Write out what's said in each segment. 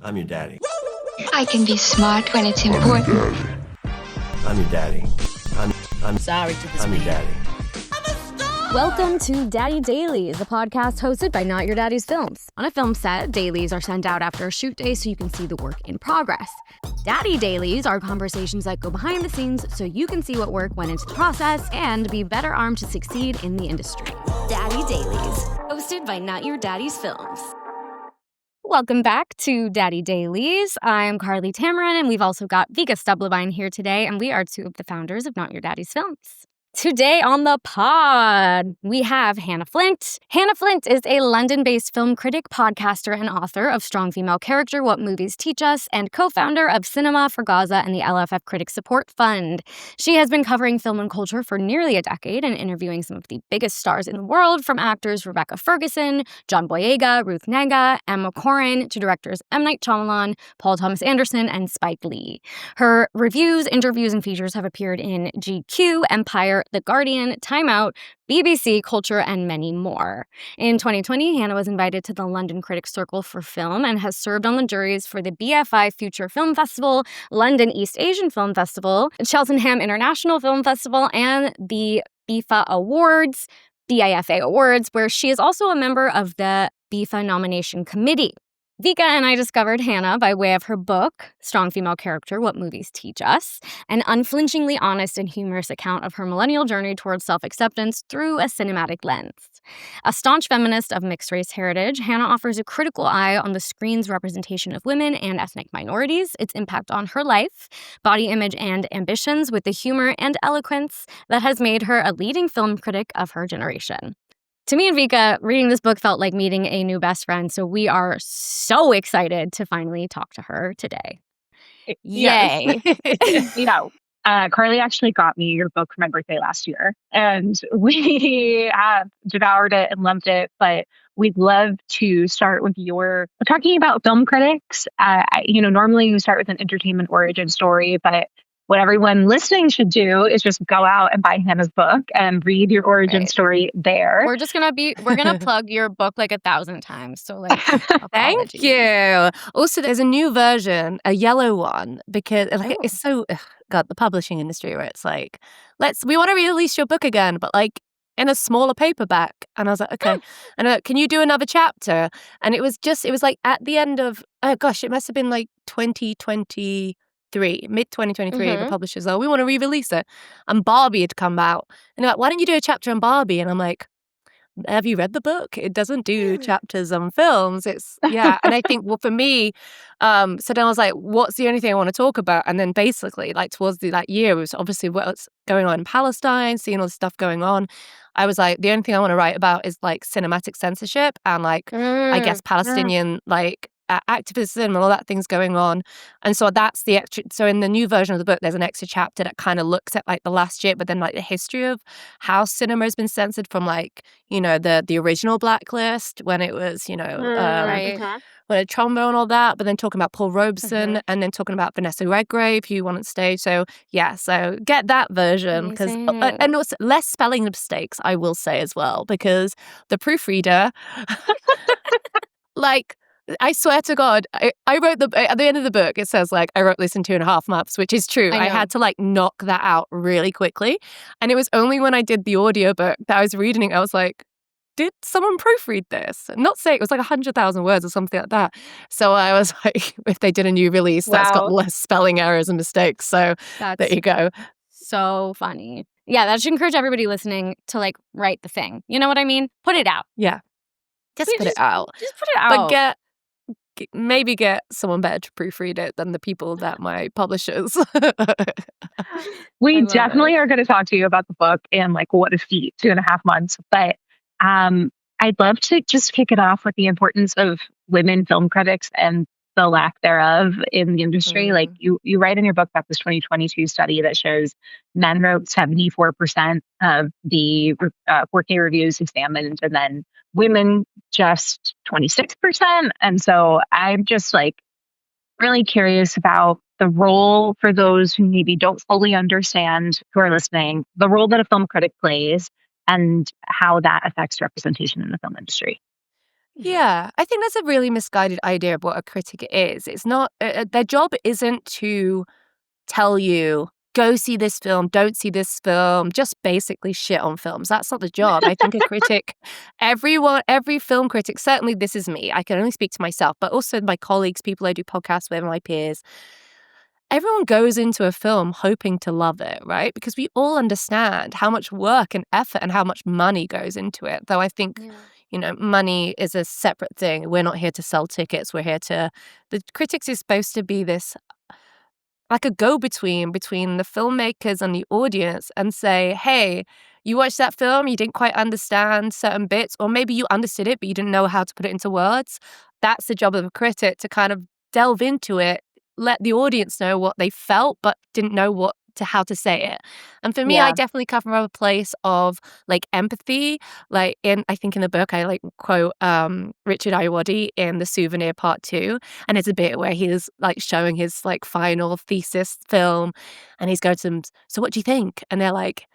I'm your daddy. I can be smart when it's important. I'm your daddy. I'm sorry to I'm your daddy. Welcome to Daddy Dailies, a podcast hosted by Not Your Daddy's Films. On a film set, dailies are sent out after a shoot day so you can see the work in progress. Daddy Dailies are conversations that go behind the scenes so you can see what work went into the process and be better armed to succeed in the industry. Daddy Dailies, hosted by Not Your Daddy's Films. Welcome back to Daddy Dailies. I'm Carlye Tamarin, and we've also got Vika Stublevine here today, and we are two of the founders of Not Your Daddy's Films. Today on the pod, we have Hanna Flint. Hanna Flint is a London-based film critic, podcaster, and author of Strong Female Character, What Movies Teach Us, and co-founder of Cinema For Gaza and the LFF Critics Support Fund. She has been covering film and culture for nearly a decade and interviewing some of the biggest stars in the world, from actors Rebecca Ferguson, John Boyega, Ruth Negga, Emma Corrin, to directors M. Night Shyamalan, Paul Thomas Anderson, and Spike Lee. Her reviews, interviews, and features have appeared in GQ, Empire, The Guardian, Time Out, BBC, Culture, and many more. In 2020, Hanna was invited to the London Critics Circle for Film and has served on the juries for the BFI Future Film Festival, London East Asian Film Festival, Cheltenham International Film Festival, and the BIFA Awards, BIFA Awards, where she is also a member of the BIFA nomination committee. Vika and I discovered Hanna by way of her book, Strong Female Character, What Movies Teach Us, an unflinchingly honest and humorous account of her millennial journey towards self-acceptance through a cinematic lens. A staunch feminist of mixed-race heritage, Hanna offers a critical eye on the screen's representation of women and ethnic minorities, its impact on her life, body image, and ambitions, with the humor and eloquence that has made her a leading film critic of her generation. To me and Vika, reading this book felt like meeting a new best friend, so we are so excited to finally talk to her today. Yay! Carlye actually got me your book for my birthday last year, and we have devoured it and loved it, but we'd love to start with your talking about film critics. Normally you start with an entertainment origin story, but what everyone listening should do is just go out and buy Hanna's book and read your origin story there. We're gonna plug your book like 1,000 times. So Thank you. Also, there's a new version, a yellow one, because it's so, God, the publishing industry where it's like, we want to release your book again, but like in a smaller paperback. And I was like, okay. And can you do another chapter? And it was like at the end of, it must have been like 2023. Mid-2023, the publishers we want to re-release it. And Barbie had come out. And they're like, why don't you do a chapter on Barbie? And I'm like, have you read the book? It doesn't do chapters on films. And I think, well, for me, so then I was like, what's the only thing I want to talk about? And then basically, like towards that year, it was obviously what's going on in Palestine, seeing all this stuff going on. I was like, the only thing I want to write about is like cinematic censorship and like, I guess, Palestinian, like, activism and all that thing's going on. And so that's the extra. So in the new version of the book, there's an extra chapter that kind of looks at like the last year, but then like the history of how cinema has been censored from like, the original Blacklist when it was, when Trumbo and all that, but then talking about Paul Robeson and then talking about Vanessa Redgrave, who won on stage. So so get that version, because and also less spelling mistakes, I will say as well, because the proofreader, like, I swear to God, I wrote at the end of the book, it says like, I wrote this in 2.5 months, which is true. I had to like knock that out really quickly. And it was only when I did the audiobook that I was reading it, I was like, did someone proofread this? Not say it was like 100,000 words or something like that. So I was like, if they did a new release, that's got less spelling errors and mistakes. So there you go. So funny. Yeah, that should encourage everybody listening to like write the thing. You know what I mean? Put it out. Yeah. Just put it out. But maybe get someone better to proofread it than the people that my publishers. We definitely are going to talk to you about the book and like what a feat, 2.5 months. But I'd love to just kick it off with the importance of women film critics and the lack thereof in the industry. Like you write in your book about this 2022 study that shows men wrote 74% of the 4K reviews examined, and then women just 26%. And so I'm just like really curious about the role, for those who maybe don't fully understand, who are listening, the role that a film critic plays and how that affects representation in the film industry. Yeah, I think that's a really misguided idea of what a critic is. It's not, their job isn't to tell you, go see this film, don't see this film, just basically shit on films. That's not the job. I think a critic, every film critic, certainly this is me, I can only speak to myself, but also my colleagues, people I do podcasts with, my peers, everyone goes into a film hoping to love it, right? Because we all understand how much work and effort and how much money goes into it. Though I think, money is a separate thing. We're not here to sell tickets. The critics is supposed to be this, like a go-between between the filmmakers and the audience and say, hey, you watched that film, you didn't quite understand certain bits, or maybe you understood it, but you didn't know how to put it into words. That's the job of a critic, to kind of delve into it, let the audience know what they felt, but didn't know how to say it. And for me, I definitely come from a place of like empathy. Like I think in the book, I like quote Richard Ayoade in The Souvenir Part 2. And it's a bit where he's like showing his like final thesis film, and he's going to them, so what do you think? And they're like,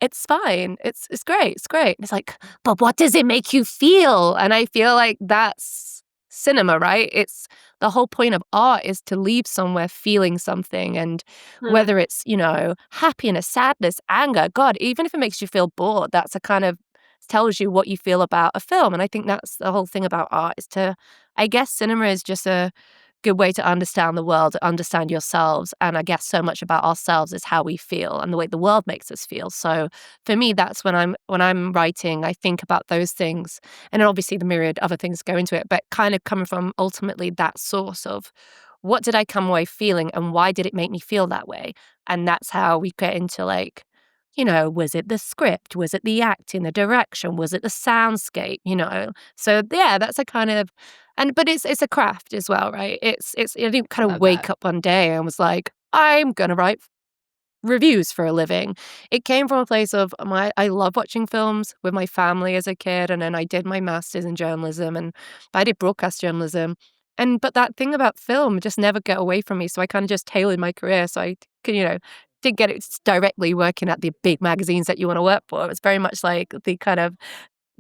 it's fine. It's great. It's great. And it's like, but what does it make you feel? And I feel like that's cinema, right? It's the whole point of art is to leave somewhere feeling something, and whether it's, happiness, sadness, anger, God, even if it makes you feel bored, that's a kind of tells you what you feel about a film. And I think that's the whole thing about art, is I guess cinema is just a good way to understand the world, to understand yourselves. And I guess so much about ourselves is how we feel and the way the world makes us feel. So for me, that's when I'm writing, I think about those things. And then obviously the myriad other things go into it, but kind of coming from ultimately that source of what did I come away feeling and why did it make me feel that way? And that's how we get into like, was it the script? Was it the acting, the direction? Was it the soundscape? So yeah, that's a kind of, but it's a craft as well, right? I didn't kind of wake up one day and was like, I'm gonna write reviews for a living. It came from a place of I love watching films with my family as a kid, and then I did my master's in journalism, and I did broadcast journalism. But that thing about film just never got away from me. So I kind of just tailored my career so I could, didn't get it directly working at the big magazines that you want to work for. It was very much like the kind of,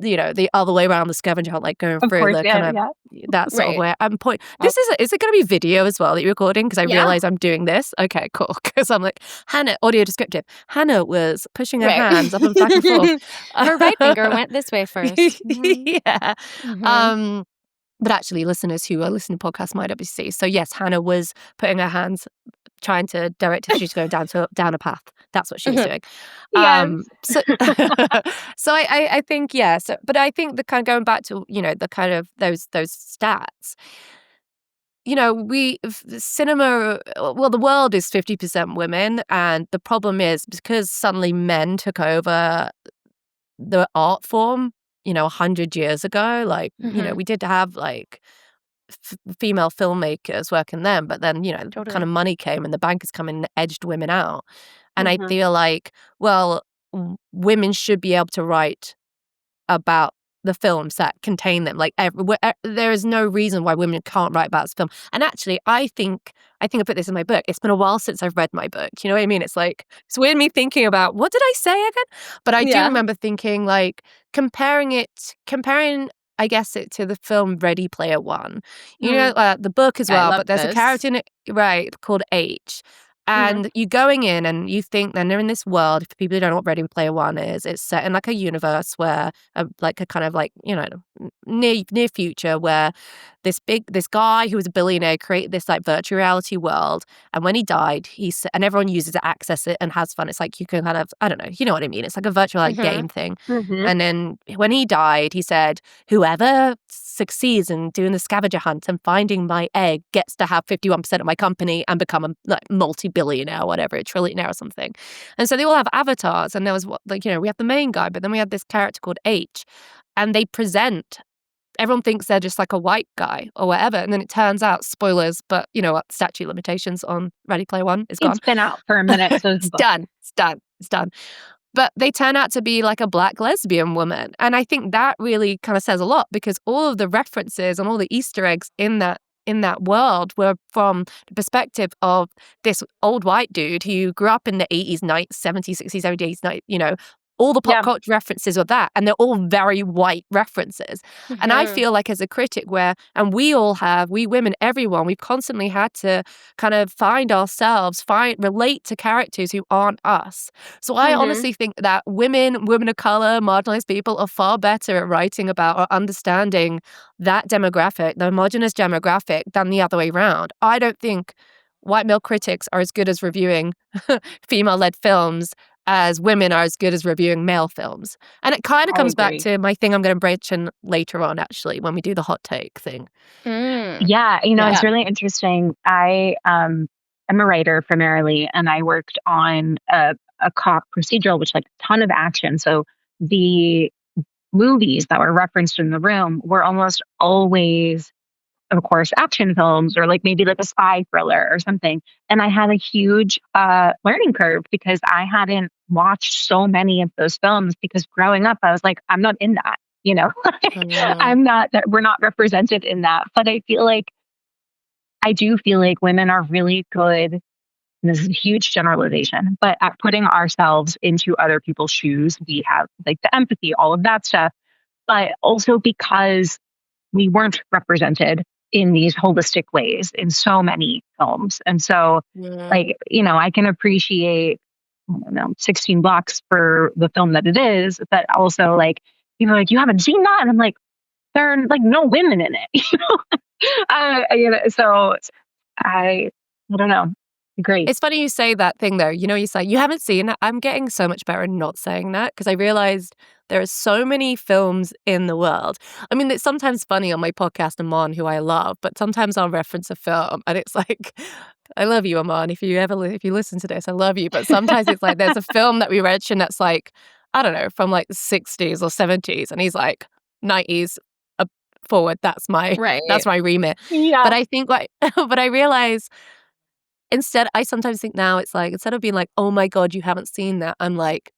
the other way around, the scavenger hunt, like going through the kind of that sort of way. I'm point. Is it going to be video as well that you're recording? Because I realize I'm doing this. Okay, cool. Because I'm like, Hannah, audio descriptive. Hannah was pushing her hands up and back and forth. Her right finger went this way first. Yeah. Mm-hmm. But actually, listeners who are listening to podcasts might obviously see. So yes, Hannah was putting her hands, trying to direct if she's going down a path. That's what she was doing. So I think yes, but I think the kind of going back to the kind of those stats. Cinema. Well, the world is 50% women, and the problem is because suddenly men took over the art form. 100 years ago, like, we did have like female filmmakers working then, but then, kind of money came and the bankers come in and edged women out. And I feel like, well, women should be able to write about the films that contain them. Like there is no reason why women can't write about this film. And actually, I think I put this in my book. It's been a while since I've read my book. You know what I mean? It's like, it's weird me thinking about, what did I say again? But I do remember thinking like comparing, I guess, it to the film Ready Player One. The book as well, but there's a character in it, right, called H. And you're going in and you think then they're in this world. For people who don't know what Ready Player One is, it's set in like a universe where like a kind of like, near future where this guy who was a billionaire created this like virtual reality world. And when he died, and everyone uses it, access it and has fun. It's like you can kind of, I don't know, you know what I mean? It's like a virtual like game thing. And then when he died, he said, whoever succeeds in doing the scavenger hunt and finding my egg gets to have 51% of my company and become a like multi-billionaire or whatever, a trillionaire or something. And so they all have avatars, and there was we have the main guy, but then we have this character called H, and they present, everyone thinks they're just like a white guy or whatever, and then it turns out, spoilers, but you know what, statute limitations on Ready Player One is gone. It's been out for a minute, so it's done. But they turn out to be like a black lesbian woman. And I think that really kind of says a lot, because all of the references and all the Easter eggs in that world were from the perspective of this old white dude who grew up in the 80s, 70s, 60s, 70s, all the pop culture references are that, and they're all very white references. And I feel like as a critic and we women, everyone, we've constantly had to kind of find ourselves, relate to characters who aren't us. So I honestly think that women of color, marginalized people are far better at writing about or understanding that demographic, the homogenous demographic, than the other way around. I don't think white male critics are as good as reviewing female-led films as women are as good as reviewing male films. And it kind of comes back to my thing I'm going to breach in later on, actually, when we do the hot take thing. Yeah, it's really interesting. I am a writer primarily, and I worked on a cop procedural, which like a ton of action. So the movies that were referenced in the room were almost always, of course, action films, or like maybe like a spy thriller or something. And I had a huge learning curve because I hadn't watched so many of those films, because growing up, I was like, I'm not in that, I'm not, that we're not represented in that. But I do feel like women are really good, and this is a huge generalization, but at putting ourselves into other people's shoes. We have like the empathy, all of that stuff, but also because we weren't represented in these holistic ways in so many films. And so I can appreciate 16 Blocks for the film that it is, but also like people are like, you haven't seen that? And I'm like, there are like no women in it. So I don't know. Great. It's funny you say that thing though. You say you haven't seen it. I'm getting so much better at not saying that, because I realized there are so many films in the world. I mean, it's sometimes funny on my podcast, Aman, who I love, but sometimes I'll reference a film and it's like, I love you, Aman. If you listen to this, I love you. But sometimes it's like there's a film that we mention that's like, I don't know, from like the 60s or 70s, and he's like 90s forward. That's my remit. Yeah. But I think but I realize, instead, I sometimes think now it's like, instead of being like, oh my God, you haven't seen that, I'm like,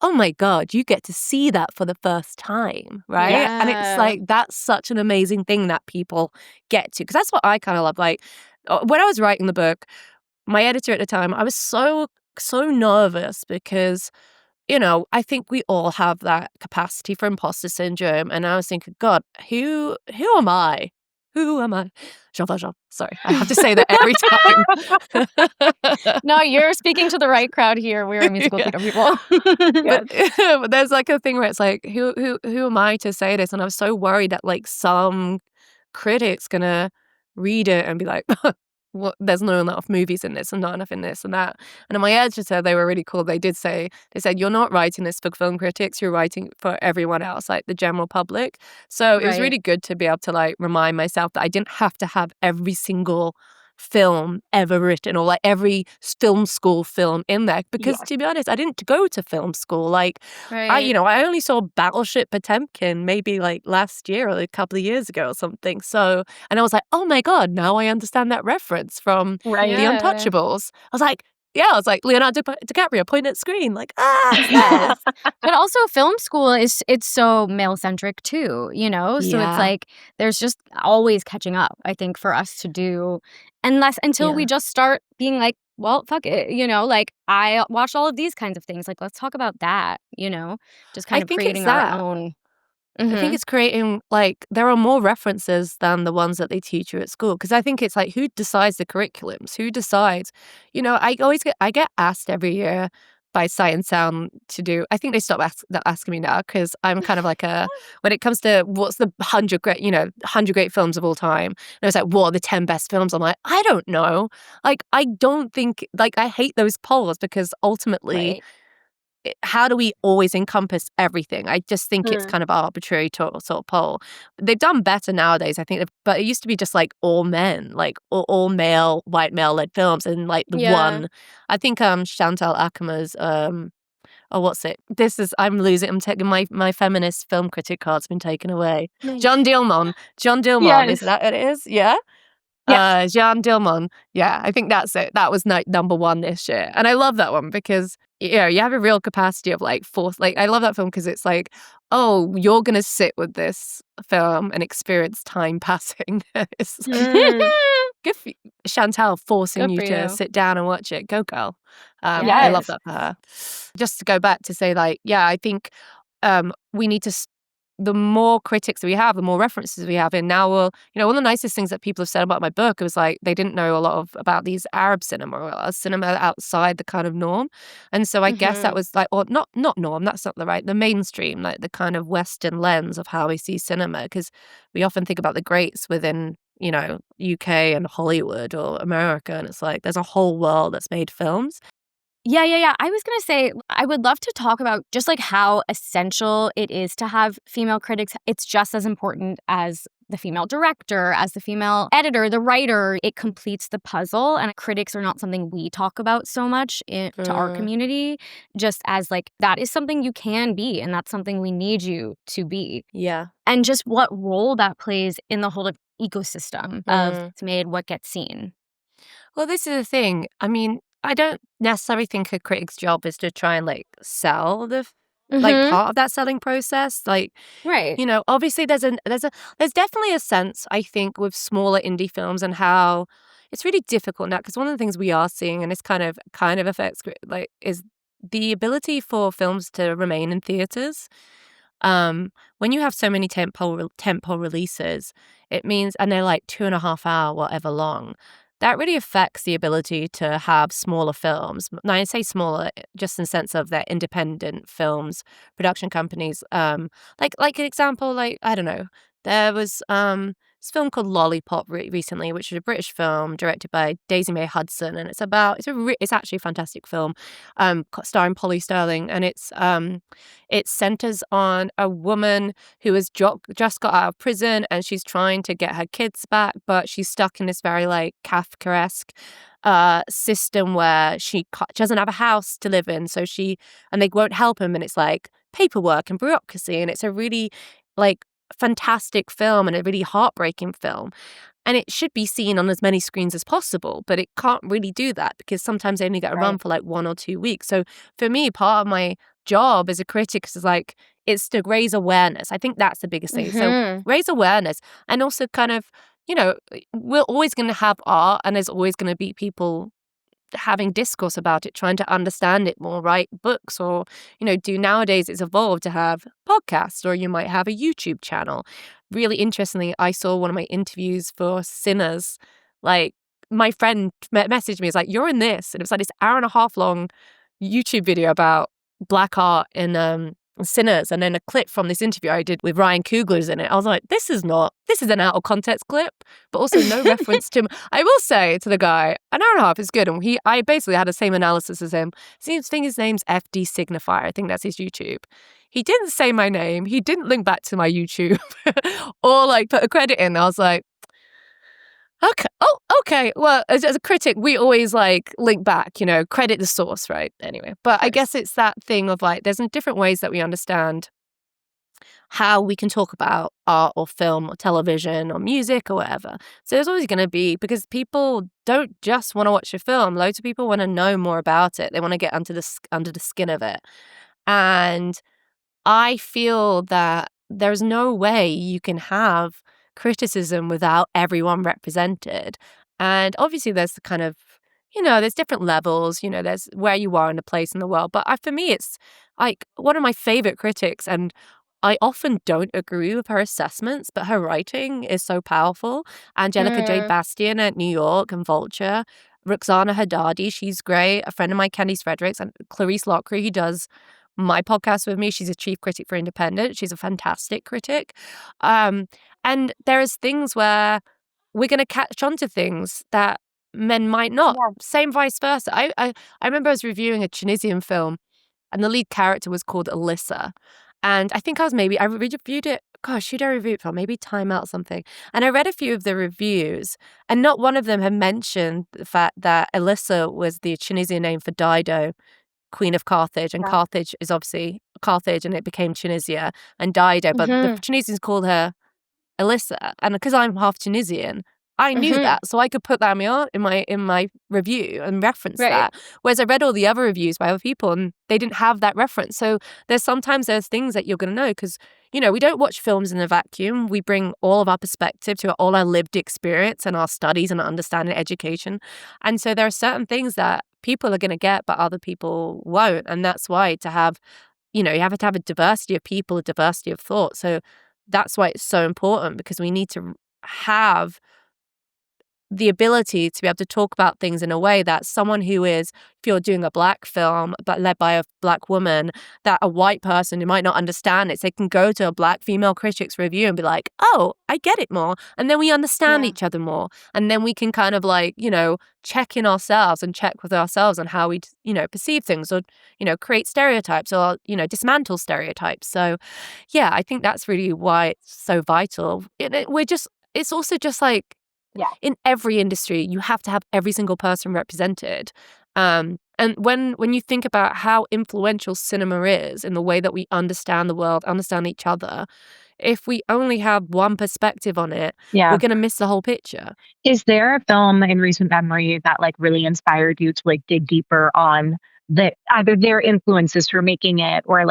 oh my God, you get to see that for the first time, right? Yeah. And it's like, that's such an amazing thing that people get to. Because that's what I kind of love. Like, when I was writing the book, my editor at the time, I was so nervous because, I think we all have that capacity for imposter syndrome. And I was thinking, God, who am I? Who am I? Jean Valjean. Sorry, I have to say that every time. No, you're speaking to the right crowd here. We're musical theater people. But there's like a thing where it's like, who am I to say this? And I was so worried that like some critic's gonna read it and be like, well, there's not enough movies in this and not enough in this and that. And my editor said they were really cool. They said, you're not writing this for film critics, you're writing for everyone else, like the general public. So it was really good to be able to like remind myself that I didn't have to have every single film ever written, or like every film school film in there, because to be honest, I didn't go to film school. Like I only saw Battleship Potemkin maybe like last year or a couple of years ago or something. So, and I was like, oh my God, now I understand that reference from The Untouchables. I was like Leonardo DiCaprio pointing at screen, like, yes. But also film school it's so male centric too, So it's like there's just always catching up, I think, for us to do, until we just start being like, well, fuck it, like I watch all of these kinds of things. Like, let's talk about that, just kind of creating our own. I think it's creating, like, there are more references than the ones that they teach you at school. Because I think it's like, who decides the curriculums? Who decides? I get asked every year by Sight and Sound to do, I think they stopped asking me now, because I'm kind of like when it comes to what's the 100 great films of all time. And I was like, what are the 10 best films? I'm like, I don't know. Like, I don't think, like, I hate those polls, because ultimately, how do we always encompass everything? I just think it's kind of arbitrary sort of poll. They've done better nowadays, I think, but it used to be just like all men, like all male, white male-led films, and like the one. I think Chantal Ackerman's what's it? I'm taking my feminist film critic card's been taken away. Nice. John Dillman, yes. Is that what it is? Yeah. Yes. Jean Dillman. Yeah, I think that's it. That was number one this year. And I love that one because, you have a real capacity of like force. Like, I love that film because it's like, oh, you're going to sit with this film and experience time passing. good for Chantal forcing Good you for to you. sit down and watch it. Go girl. I Yes. love that for her. Just to go back to say, like, yeah, I think we need to the more critics we have, the more references we have. And now one of the nicest things that people have said about my book was like they didn't know a lot about these Arab cinema or cinema outside the kind of norm. And so I guess that was like, or not norm, that's not the mainstream, like the kind of Western lens of how we see cinema. Because we often think about the greats within, UK and Hollywood or America. And it's like there's a whole world that's made films. Yeah. I was going to say, I would love to talk about just like how essential it is to have female critics. It's just as important as the female director, as the female editor, the writer. It completes the puzzle. And critics are not something we talk about so much to our community, just as like that is something you can be. And that's something we need you to be. Yeah. And just what role that plays in the whole ecosystem of what's made, what gets seen. Well, this is the thing. I mean, I don't necessarily think a critic's job is to try and like sell the part of that selling process. Like, right. Obviously there's definitely a sense, I think, with smaller indie films and how it's really difficult now, because one of the things we are seeing, and this kind of affects like, is the ability for films to remain in theaters. When you have so many tentpole releases, it means, and they're like 2.5 hour, whatever long, that really affects the ability to have smaller films. Now, I say smaller just in the sense of they're independent films, production companies. Like an example, like, I don't know, there was this film called Lollipop recently, which is a British film directed by Daisy May Hudson, and it's actually a fantastic film, starring Polly Sterling, and it centers on a woman who has just got out of prison, and she's trying to get her kids back, but she's stuck in this very like Kafkaesque system where she doesn't have a house to live in, and they won't help him, and it's like paperwork and bureaucracy, and it's a really like fantastic film and a really heartbreaking film, and it should be seen on as many screens as possible, but it can't really do that because sometimes they only get a run for like 1 or 2 weeks. So for me, part of my job as a critic is like, it's to raise awareness. I think that's the biggest thing. So raise awareness, and also kind of, we're always going to have art, and there's always going to be people having discourse about it, trying to understand it more, write books, or nowadays it's evolved to have podcasts, or you might have a YouTube channel. Really interestingly, I saw one of my interviews for Sinners, like my friend messaged me, it's like, you're in this, and it was like this 1.5 hour long YouTube video about black art in Sinners, and then a clip from this interview I did with Ryan Coogler's in it. I was like, this is an out of context clip, but also no reference to him. I will say to the guy, 1.5 hours is good, and I basically had the same analysis as him. I think his name's FD Signifier. I think that's his YouTube. He didn't say my name. He didn't link back to my YouTube or like put a credit in. I was like, okay. Oh, okay. Well, as a critic, we always like link back, credit the source, right? Anyway, but I guess it's that thing of like, there's different ways that we understand how we can talk about art or film or television or music or whatever. So there's always going to be, because people don't just want to watch a film. Loads of people want to know more about it. They want to get under the skin of it. And I feel that there's no way you can have criticism without everyone represented. And obviously there's the kind of, there's different levels, there's where you are in a place in the world. But for me, it's like one of my favorite critics, and I often don't agree with her assessments, but her writing is so powerful. Angelica J. Bastian at New York and Vulture, Roxana Haddadi, she's great. A friend of mine, Candice Fredericks, and Clarice Lockry, who does my podcast with me. She's a chief critic for Independent. She's a fantastic critic. And there's things where we're going to catch on to things that men might not. Yeah. Same vice versa. I remember I was reviewing a Tunisian film, and the lead character was called Alyssa. And I think I reviewed it, gosh, who did I review it for? Maybe Time Out or something. And I read a few of the reviews, and not one of them had mentioned the fact that Alyssa was the Tunisian name for Dido, Queen of Carthage, and Carthage is obviously Carthage, and it became Tunisia, and Dido, but the Tunisians called her Alyssa. And because I'm half Tunisian, I knew that, so I could put that in my review and reference that. Whereas I read all the other reviews by other people and they didn't have that reference. So there's things that you're going to know because, we don't watch films in a vacuum. We bring all of our perspective to all our lived experience and our studies and our understanding education. And so there are certain things that people are going to get, but other people won't. And that's why to have, you have to have a diversity of people, a diversity of thought. So that's why it's so important because we need to have the ability to be able to talk about things in a way that someone who is, if you're doing a Black film but led by a Black woman, that a white person who might not understand it, so they can go to a Black female critic's review and be like, oh, I get it more. And then we understand each other more. And then we can kind of check in ourselves and check with ourselves on how we, perceive things or, create stereotypes or, dismantle stereotypes. So, yeah, I think that's really why it's so vital. It's also just like, in every industry, you have to have every single person represented. And when you think about how influential cinema is in the way that we understand the world, understand each other, if we only have one perspective on it, we're going to miss the whole picture. Is there a film in recent memory that really inspired you to dig deeper on either their influences for making it or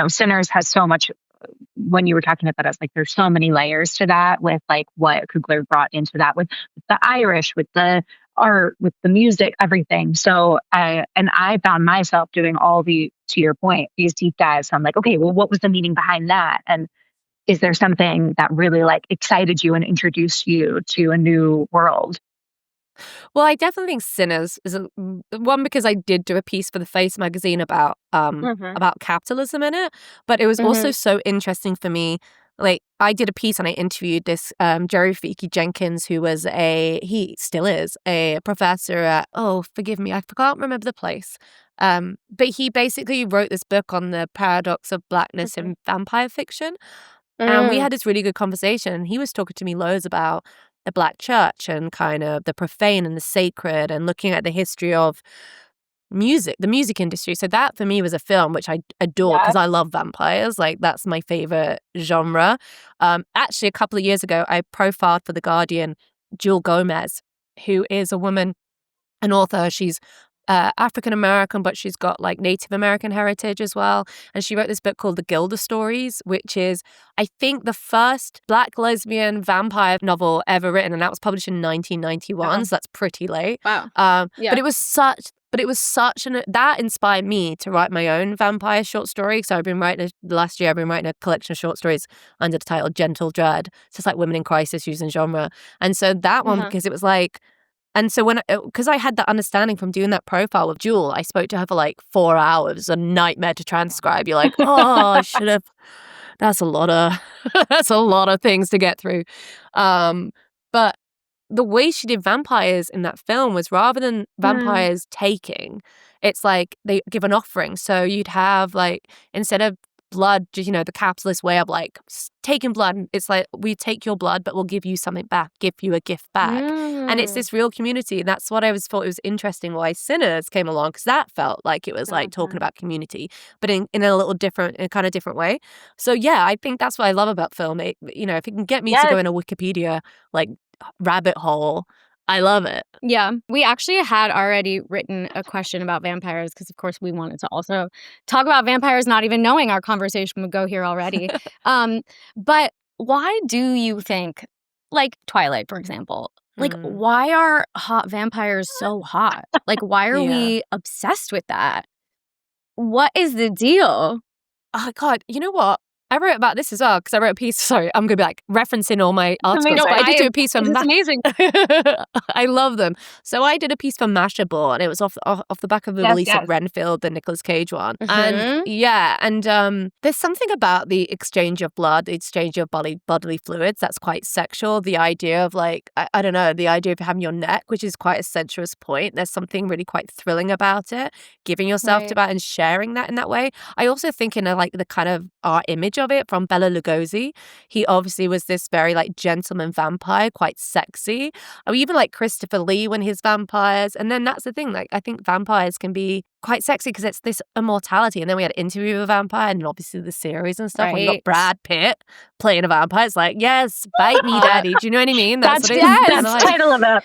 Sinners has so much. When you were talking about us, there's so many layers to that with what Coogler brought into that with the Irish, with the art, with the music, everything. So, and I found myself doing to your point, these deep dives. I'm like, okay, well, what was the meaning behind that? And is there something that really excited you and introduced you to a new world? Well, I definitely think Sinners is one because I did do a piece for the Face magazine about capitalism in it, but it was also so interesting for me. I did a piece and I interviewed this Jerry Fiki Jenkins, who was he still is a professor at, forgive me, I can't remember the place. But he basically wrote this book on the paradox of Blackness in vampire fiction. And we had this really good conversation. He was talking to me loads about the Black church and kind of the profane and the sacred and looking at the history of music, the music industry. So that for me was a film which I adore because I love vampires. That's my favorite genre. Actually, a couple of years ago, I profiled for The Guardian Jewel Gomez, who is a woman, an author. She's African-American, but she's got Native American heritage as well. And she wrote this book called The Gilda Stories, which is, I think, the first Black lesbian vampire novel ever written. And that was published in 1991. So that's pretty late. Wow. But it was such that inspired me to write my own vampire short story. So last year I've been writing a collection of short stories under the title Gentle Dread. So it's women in crisis using genre. And so that one, because it was and so because I had that understanding from doing that profile with Jewel, I spoke to her for 4 hours, a nightmare to transcribe. You're I should have, that's a lot of things to get through. But the way she did vampires in that film was rather than vampires taking, it's they give an offering. So you'd have instead of blood, the capitalist way of taking blood, it's we take your blood, but we'll give you something back, give you a gift back. And it's this real community. And that's what I thought it was interesting why Sinners came along, because that felt like it was talking about community, but in a kind of different way. So yeah, I think that's what I love about film. If it can get me to go in a Wikipedia rabbit hole, I love it. Yeah. We actually had already written a question about vampires because, of course, we wanted to also talk about vampires, not even knowing our conversation would go here already. But why do you think, Twilight, for example, why are hot vampires so hot? Why are we obsessed with that? What is the deal? Oh, God. You know what? I wrote about this as well because I wrote a piece. Sorry, I'm going to be referencing all my articles. No, I did do a piece for It's amazing. I love them. So I did a piece for Mashable, and it was off the back of the release of Renfield, the Nicolas Cage one. And there's something about the exchange of blood, the exchange of bodily fluids that's quite sexual. The idea of I don't know, the idea of having your neck, which is quite a sensuous point. There's something really quite thrilling about it, giving yourself to that and sharing that in that way. I also think in the kind of art image image of it from Bela Lugosi. He obviously was this very like gentleman vampire, quite sexy. Or even like Christopher Lee when his vampires. And then that's the thing, like I think vampires can be quite sexy because it's this immortality. And then we had Interview with a Vampire and obviously the series and stuff. When you got Brad Pitt playing a vampire, it's like, yes, bite me, daddy. Do you know what I mean? That's the title of it.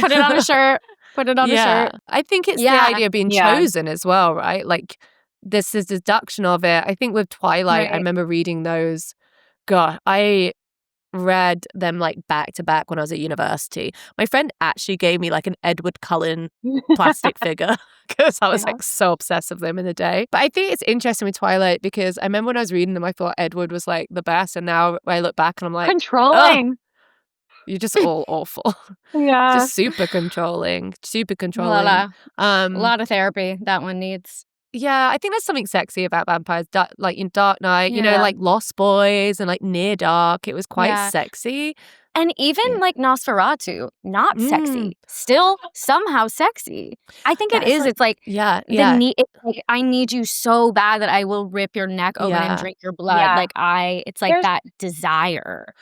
Put it on a shirt. Put it on a shirt. I think it's the idea of being chosen as well, right? Like this is deduction of it. I think with Twilight, I remember reading those. God, I read them like back to back when I was at university. My friend actually gave me like an Edward Cullen plastic figure because I was like so obsessed with them in the day. But I think it's interesting with Twilight because I remember when I was reading them, I thought Edward was like the best. And now I look back and I'm like, controlling. You're just all awful. Yeah. Just super controlling. A lot of therapy that one needs. Yeah, I think there's something sexy about vampires. Like in Dark Knight, you know, like Lost Boys and like Near Dark. It was quite sexy. And even like Nosferatu, not sexy, still somehow sexy. I think it is. Like, it's like, it's like, I need you so bad that I will rip your neck open and drink your blood. Yeah. It's like that desire.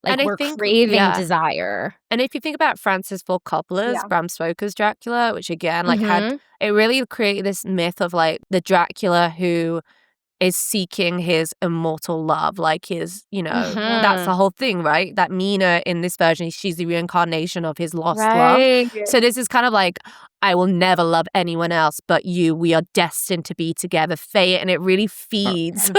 Like we're craving desire. And if you think about Francis Ford Coppola's Bram Stoker's Dracula, which again, like had, it really created this myth of like the Dracula who is seeking his immortal love, like his, you know, that's the whole thing, right? That Mina in this version, she's the reincarnation of his lost love. So this is kind of like, I will never love anyone else but you. We are destined to be together, fate. And it really feeds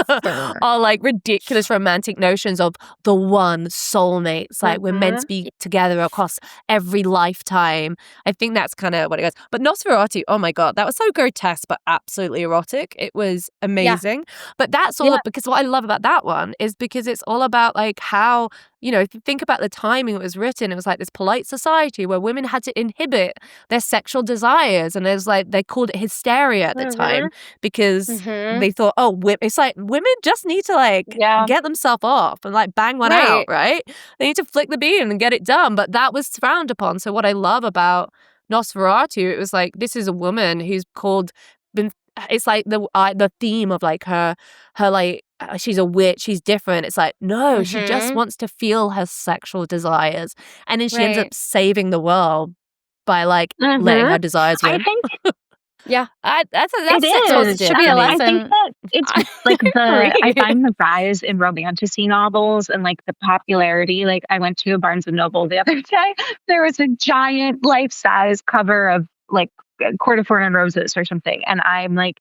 our like ridiculous romantic notions of the one soulmates. Like we're meant to be together across every lifetime. I think that's kind of what it goes. But Nosferatu, oh my God, that was so grotesque, but absolutely erotic. It was amazing. But that's all because what I love about that one is because it's all about like how, you know, if you think about the timing it was written, it was like this polite society where women had to inhibit their sexual desires. And it was like, they called it hysteria at the time because they thought, it's like women just need to like get themselves off and like bang one out, right? They need to flick the bean and get it done. But that was frowned upon. So what I love about Nosferatu, it was like, this is a woman who's it's like the theme of like her like, she's a witch, she's different. It's like, no, she just wants to feel her sexual desires. And then she ends up saving the world by like letting her desires win. I think that's it should be a lesson. I think that it's like I find the rise in romantasy novels and like the popularity. Like I went to a Barnes and Noble the other day. There was a giant life-size cover of like Court of Thorn and Roses or something. And I'm like,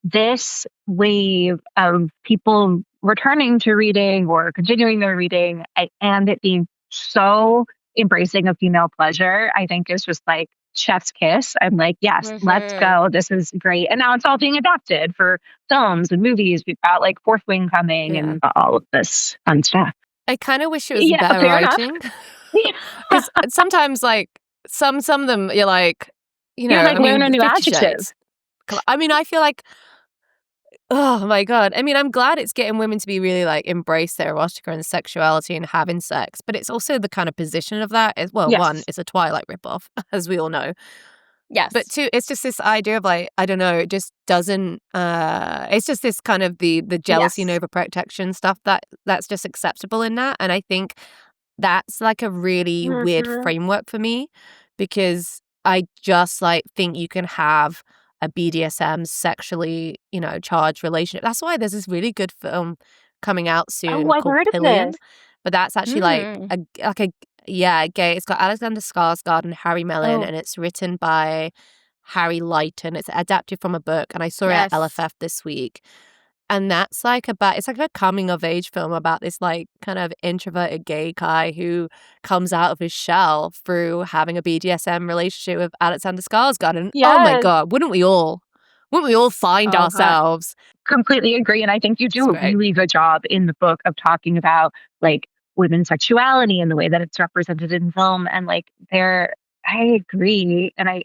this wave of people returning to reading or continuing their reading and it being so embracing of female pleasure, I think is just like chef's kiss. I'm like, yes, let's go. This is great. And now it's all being adapted for films and movies. We've got like Fourth Wing coming and all of this fun stuff. I kind of wish it was better writing. Because sometimes like some of them you're like, you know, like learn a new adjective. I mean, I feel like, oh my God. I mean, I'm glad it's getting women to be really like embrace their erotica and sexuality and having sex, but it's also the kind of position of that as well. One, it's a Twilight ripoff, as we all know. Yes. But two, it's just this idea of like, I don't know, it just doesn't, it's just this kind of the jealousy and overprotection stuff that's just acceptable in that. And I think that's like a really weird framework for me because I just like think you can have a BDSM sexually, you know, charged relationship. That's why there's this really good film coming out soon called Pillion. But that's actually like a gay. It's got Alexander Skarsgård and Harry Mellon, and it's written by Harry Lighton. It's adapted from a book, and I saw it at LFF this week. And that's like it's like a coming of age film about this like kind of introverted gay guy who comes out of his shell through having a BDSM relationship with Alexander Skarsgård. And oh my God, wouldn't we all find ourselves? Completely agree. And I think you do a really good job in the book of talking about like women's sexuality and the way that it's represented in film. And like I agree. And I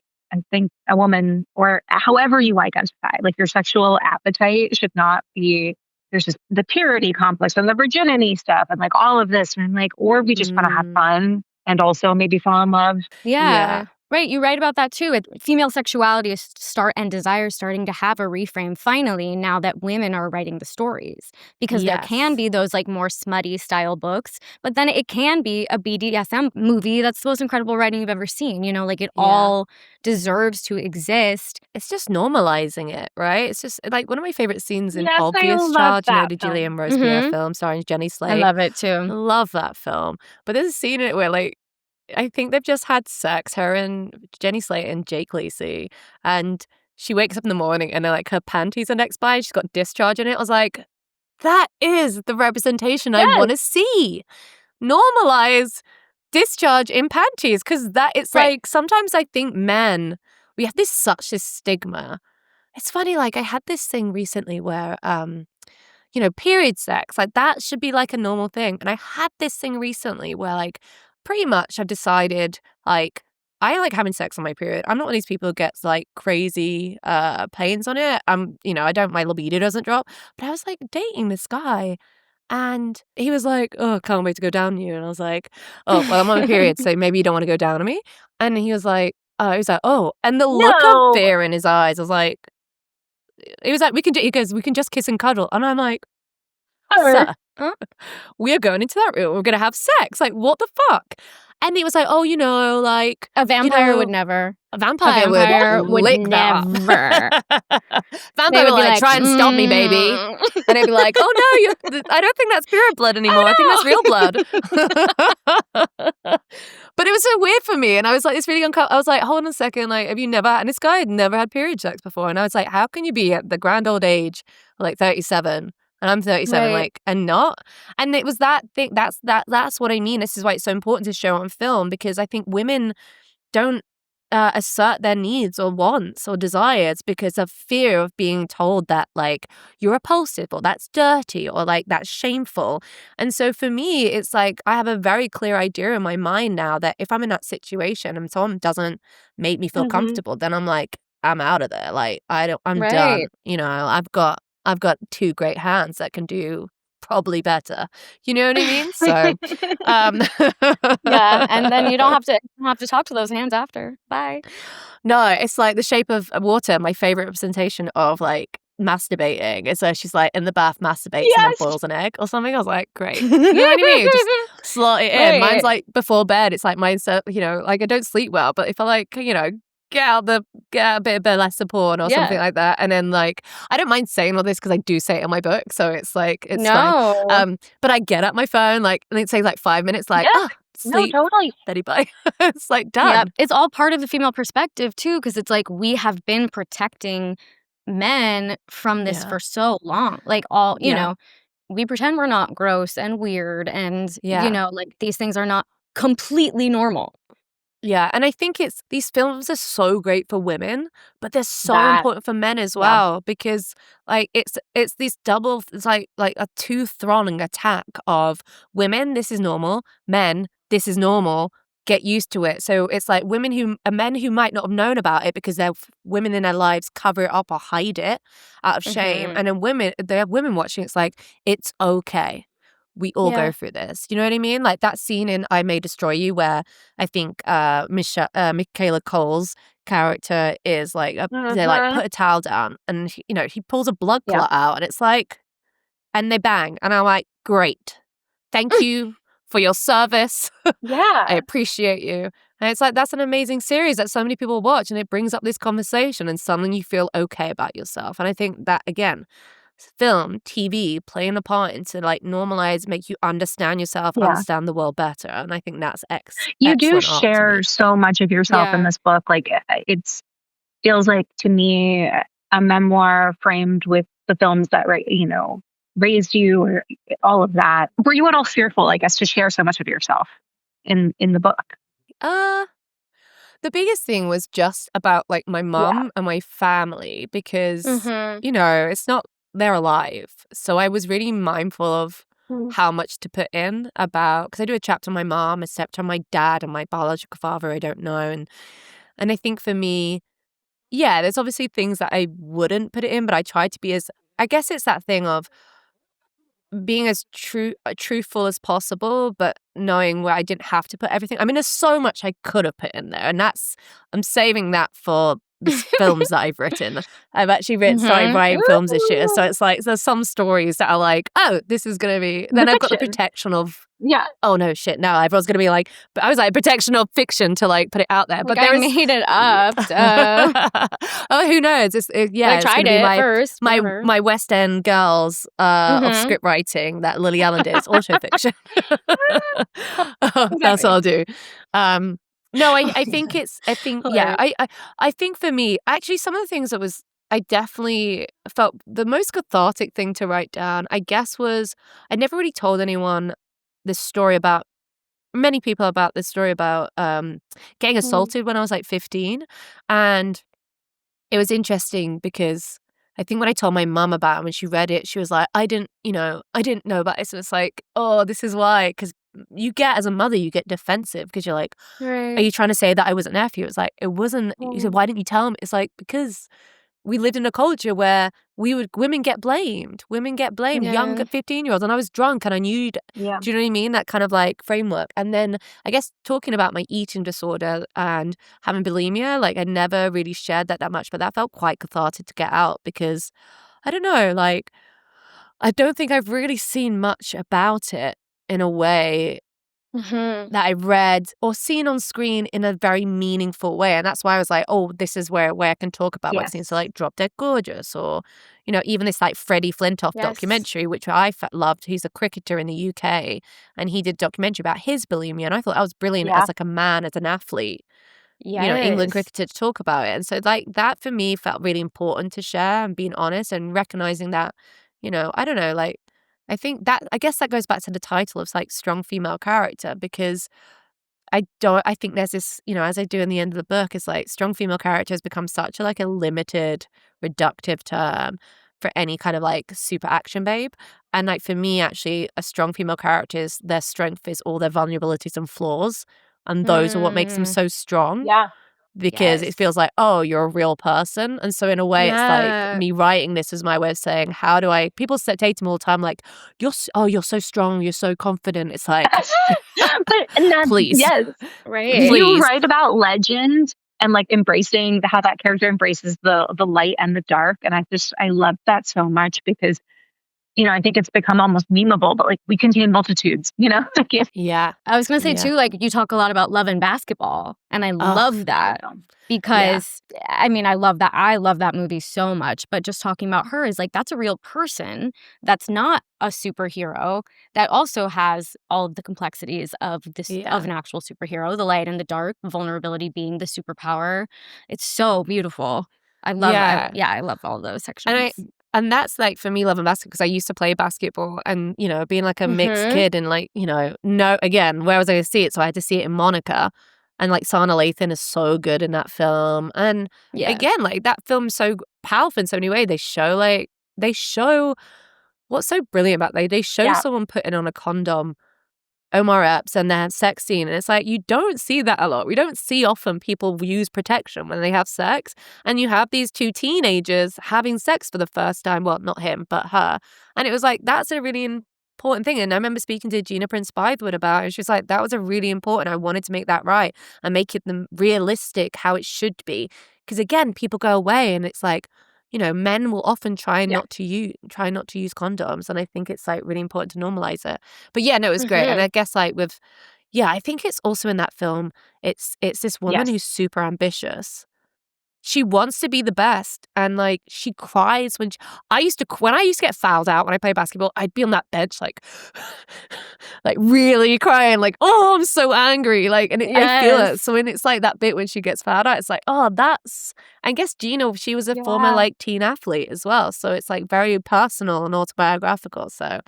think a woman, or however you identify, like your sexual appetite should not be, there's just the purity complex and the virginity stuff and like all of this. And I'm like, or we just want to have fun and also maybe fall in love. Yeah. Right, you write about that too. Female sexuality is and desire starting to have a reframe finally now that women are writing the stories. Because there can Yes. be those like more smutty style books, but then it can be a BDSM movie that's the most incredible writing you've ever seen. You know, like it Yeah. all deserves to exist. It's just normalizing it, right? It's just like one of my favorite scenes in Yes, I Obvious love Child, that the film. Julian Robespierre Mhm. film starring Jenny I Slate. love it I too. love that film. But there's a scene in it where like I think they've just had sex, her and Jenny Slate and Jake Lacey, and she wakes up in the morning and like her panties are next by, she's got discharge in it. I was like, that is the representation I want to see. Normalize discharge in panties, because that it's Right. like sometimes I think men, we have such this stigma. It's funny, like I had this thing recently where period sex, like that should be like a normal thing. And I had this thing recently where like pretty much I've decided like I like having sex on my period. I'm not one of these people who gets like crazy pains on it. I don't, my libido doesn't drop. But I was like dating this guy and he was like, "Oh, can't wait to go down on you." And I was like, "Oh, well, I'm on my period, so maybe you don't want to go down on me." And he was like, "Oh," and the look of No. fear in his eyes, I was like, he was like, he goes, "We can just kiss and cuddle." And I'm like, "Sir, we're going into that room. We're going to have sex. Like, what the fuck?" And he was like, "Oh, like A vampire would never. A vampire would lick that never. Vampire would be like, try and stop me, baby." And I'd be like, "Oh no, I don't think that's spirit blood anymore. I think that's real blood." But it was so weird for me, and I was like, it's really uncomfortable. I was like, hold on a second, like, have you never? And this guy had never had period sex before, and I was like, how can you be at the grand old age of like 37? And I'm 37, Right. like, and not. And it was that thing. That's what I mean. This is why it's so important to show on film, because I think women don't assert their needs or wants or desires because of fear of being told that like you're repulsive or that's dirty or like that's shameful. And so for me, it's like I have a very clear idea in my mind now that if I'm in that situation and someone doesn't make me feel comfortable, then I'm like, I'm out of there. Like I'm done. Right. I've got two great hands that can do probably better. You know what I mean? So Yeah, and then you don't have to talk to those hands after. Bye. No, it's like The Shape of Water, my favorite representation of like masturbating. It's where she's like in the bath masturbates and then boils an egg or something. I was like, great. You know what I mean? Just slot it in. Right. Mine's like before bed. It's like mine's like I don't sleep well, but if I like, get a bit of burlesque porn or something like that. And then like I don't mind saying all this because I do say it in my book, so it's like it's fine. But I get at my phone like and it takes like 5 minutes, like sleep, No, totally. Betty bye. It's like done. Yep. It's all part of the female perspective too, because it's like we have been protecting men from this for so long. Like all, you know, we pretend we're not gross and weird and you know, like these things are not completely normal. Yeah, and I think these films are so great for women, but they're so important for men as well because like it's these it's like a two-pronged attack of women, this is normal, men, this is normal, get used to it. So it's like men who might not have known about it because women in their lives cover it up or hide it out of shame, and then they have women watching. It's like it's okay. We all go through this. You know what I mean? Like that scene in I May Destroy You where I think Michaela Cole's character is like, they like put a towel down and, he pulls a blood clot out and it's like, and they bang. And I'm like, great. Thank you for your service. Yeah. I appreciate you. And it's like, that's an amazing series that so many people watch and it brings up this conversation and suddenly you feel okay about yourself. And I think that, again, film, TV, playing a part into like normalize, make you understand yourself, understand the world better. And I think that's you do excellent art to share me. so much of yourself in this book. Like it feels like to me a memoir framed with the films that raised you or all of that. Were you at all fearful, I guess, to share so much of yourself in the book? The biggest thing was just about like my mom and my family because it's not, they're alive. So I was really mindful of how much to put in about, because I do a chapter on my mom, a chapter on my dad and my biological father I don't know. And I think for me, there's obviously things that I wouldn't put it in, but I try to be as, I guess it's that thing of being as truthful as possible, but knowing where I didn't have to put everything. I mean, there's so much I could have put in there, and I'm saving that for the films that I've written. I've actually started writing films this year, so it's like there's some stories that are like, oh, this is gonna be. Then I've got the protection of. Yeah. Oh no, shit! Now everyone's gonna be like, but I was like protection of fiction to like put it out there. But I made it up. Oh, who knows? I tried it first. My West End girls of script writing that Lily Allen did. It's autofiction. That's what I'll do. No, I think I think for me, actually, some of the things I definitely felt the most cathartic thing to write down, I guess, was I never really told anyone this story about many people about this story about getting assaulted when I was like 15. And it was interesting because I think when I told my mum about it, when she read it, she was like, I didn't know about this. And it's like, oh, this is why. Because as a mother, you get defensive because you're like, are you trying to say that I wasn't there for you? It's like, it wasn't. You said, why didn't you tell me? It's like, because we lived in a culture where women get blamed. Young 15-year-olds. And I was drunk and I knew, do you know what I mean? That kind of like framework. And then I guess talking about my eating disorder and having bulimia, like I never really shared that much, but that felt quite cathartic to get out because I don't know, like I don't think I've really seen much about it in a way that I've read or seen on screen in a very meaningful way. And that's why I was like, oh, this is where I can talk about what seems to like Drop Dead Gorgeous or, even this like Freddie Flintoff documentary, which I loved. He's a cricketer in the UK and he did a documentary about his bulimia. And I thought that was brilliant as like a man, as an athlete, England cricketer to talk about it. And so like that for me felt really important to share and being honest and recognizing that, I don't know, like, I guess that goes back to the title of like strong female character because I think there's this, as I do in the end of the book, it's like strong female character has become such a limited, reductive term for any kind of like super action babe. And like for me, actually, a strong female character is their strength is all their vulnerabilities and flaws. And those are what makes them so strong. Yeah. Because it feels like, oh, you're a real person. And so in a way, it's like me writing this is my way of saying, how do I, people say to me all the time, like, you're so strong, you're so confident. It's like, please. Yes. Right. Please. You write about legend and like embracing how that character embraces the light and the dark. And I love that so much because, I think it's become almost memeable, but like we contain multitudes, Yeah. I was going to say too, like you talk a lot about love and basketball. And I love that because I mean, I love that movie so much. But just talking about her is like, that's a real person. That's not a superhero that also has all of the complexities of this, of an actual superhero, the light and the dark, vulnerability being the superpower. It's so beautiful. I love I love all those sections. And that's like for me, love and basketball, because I used to play basketball and, being like a mixed kid and like, again, where was I going to see it? So I had to see it in Monica. And like Sana Lathan is so good in that film. And again, like that film's so powerful in so many ways. They show what's so brilliant about they show someone putting on a condom, Omar Epps, and their sex scene. And it's like, you don't see that a lot. We don't see often people use protection when they have sex. And you have these two teenagers having sex for the first time. Well, not him, but her. And it was like, that's a really important thing. And I remember speaking to Gina Prince Bythewood about it. And she was like, that was a really important. I wanted to make that right and make it realistic how it should be. Because again, people go away and it's like, men will often try not to use condoms, and I think it's like really important to normalize it. But it was great, and I guess like I think it's also in that film. It's this woman who's super ambitious. She wants to be the best, and like she cries when I used to get fouled out when I played basketball. I'd be on that bench like really crying, like, oh, I'm so angry, like, and I feel it. So when it's like that bit when she gets fouled out, it's like, oh, that's. I guess Gina, she was a former like teen athlete as well, so it's like very personal and autobiographical. So.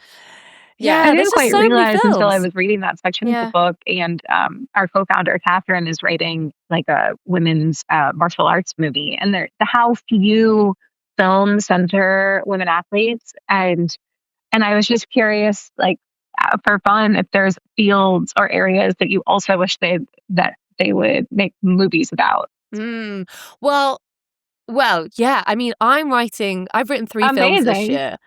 I didn't quite realize until I was reading that section of the book. And our co-founder, Catherine, is writing like a women's martial arts movie. And how few films center women athletes. And I was just curious, like for fun, if there's fields or areas that you also wish that they would make movies about. Well, yeah. I mean, I've written 3 films this year.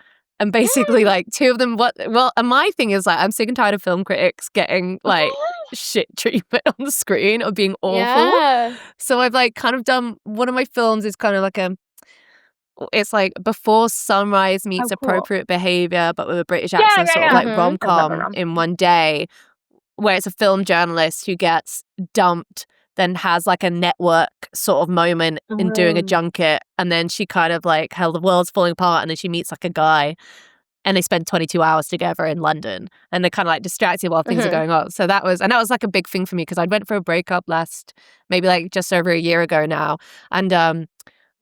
And basically, like, two of them, and my thing is, like, I'm sick and tired of film critics getting, like, shit treatment on the screen or being awful. Yeah. So I've, like, kind of done, one of my films is kind of like it's like Before Sunrise meets cool. Appropriate Behavior, but with a British accent, sort of like Mhm. rom-com in one day, where it's a film journalist who gets dumped, then has like a network sort of moment in doing a junket, and then she kind of like, how the world's falling apart, and then she meets like a guy, and they spend 22 hours together in London, and they're kind of like distracted while things are going on. So that was like a big thing for me, because I went for a breakup maybe like just over a year ago now, and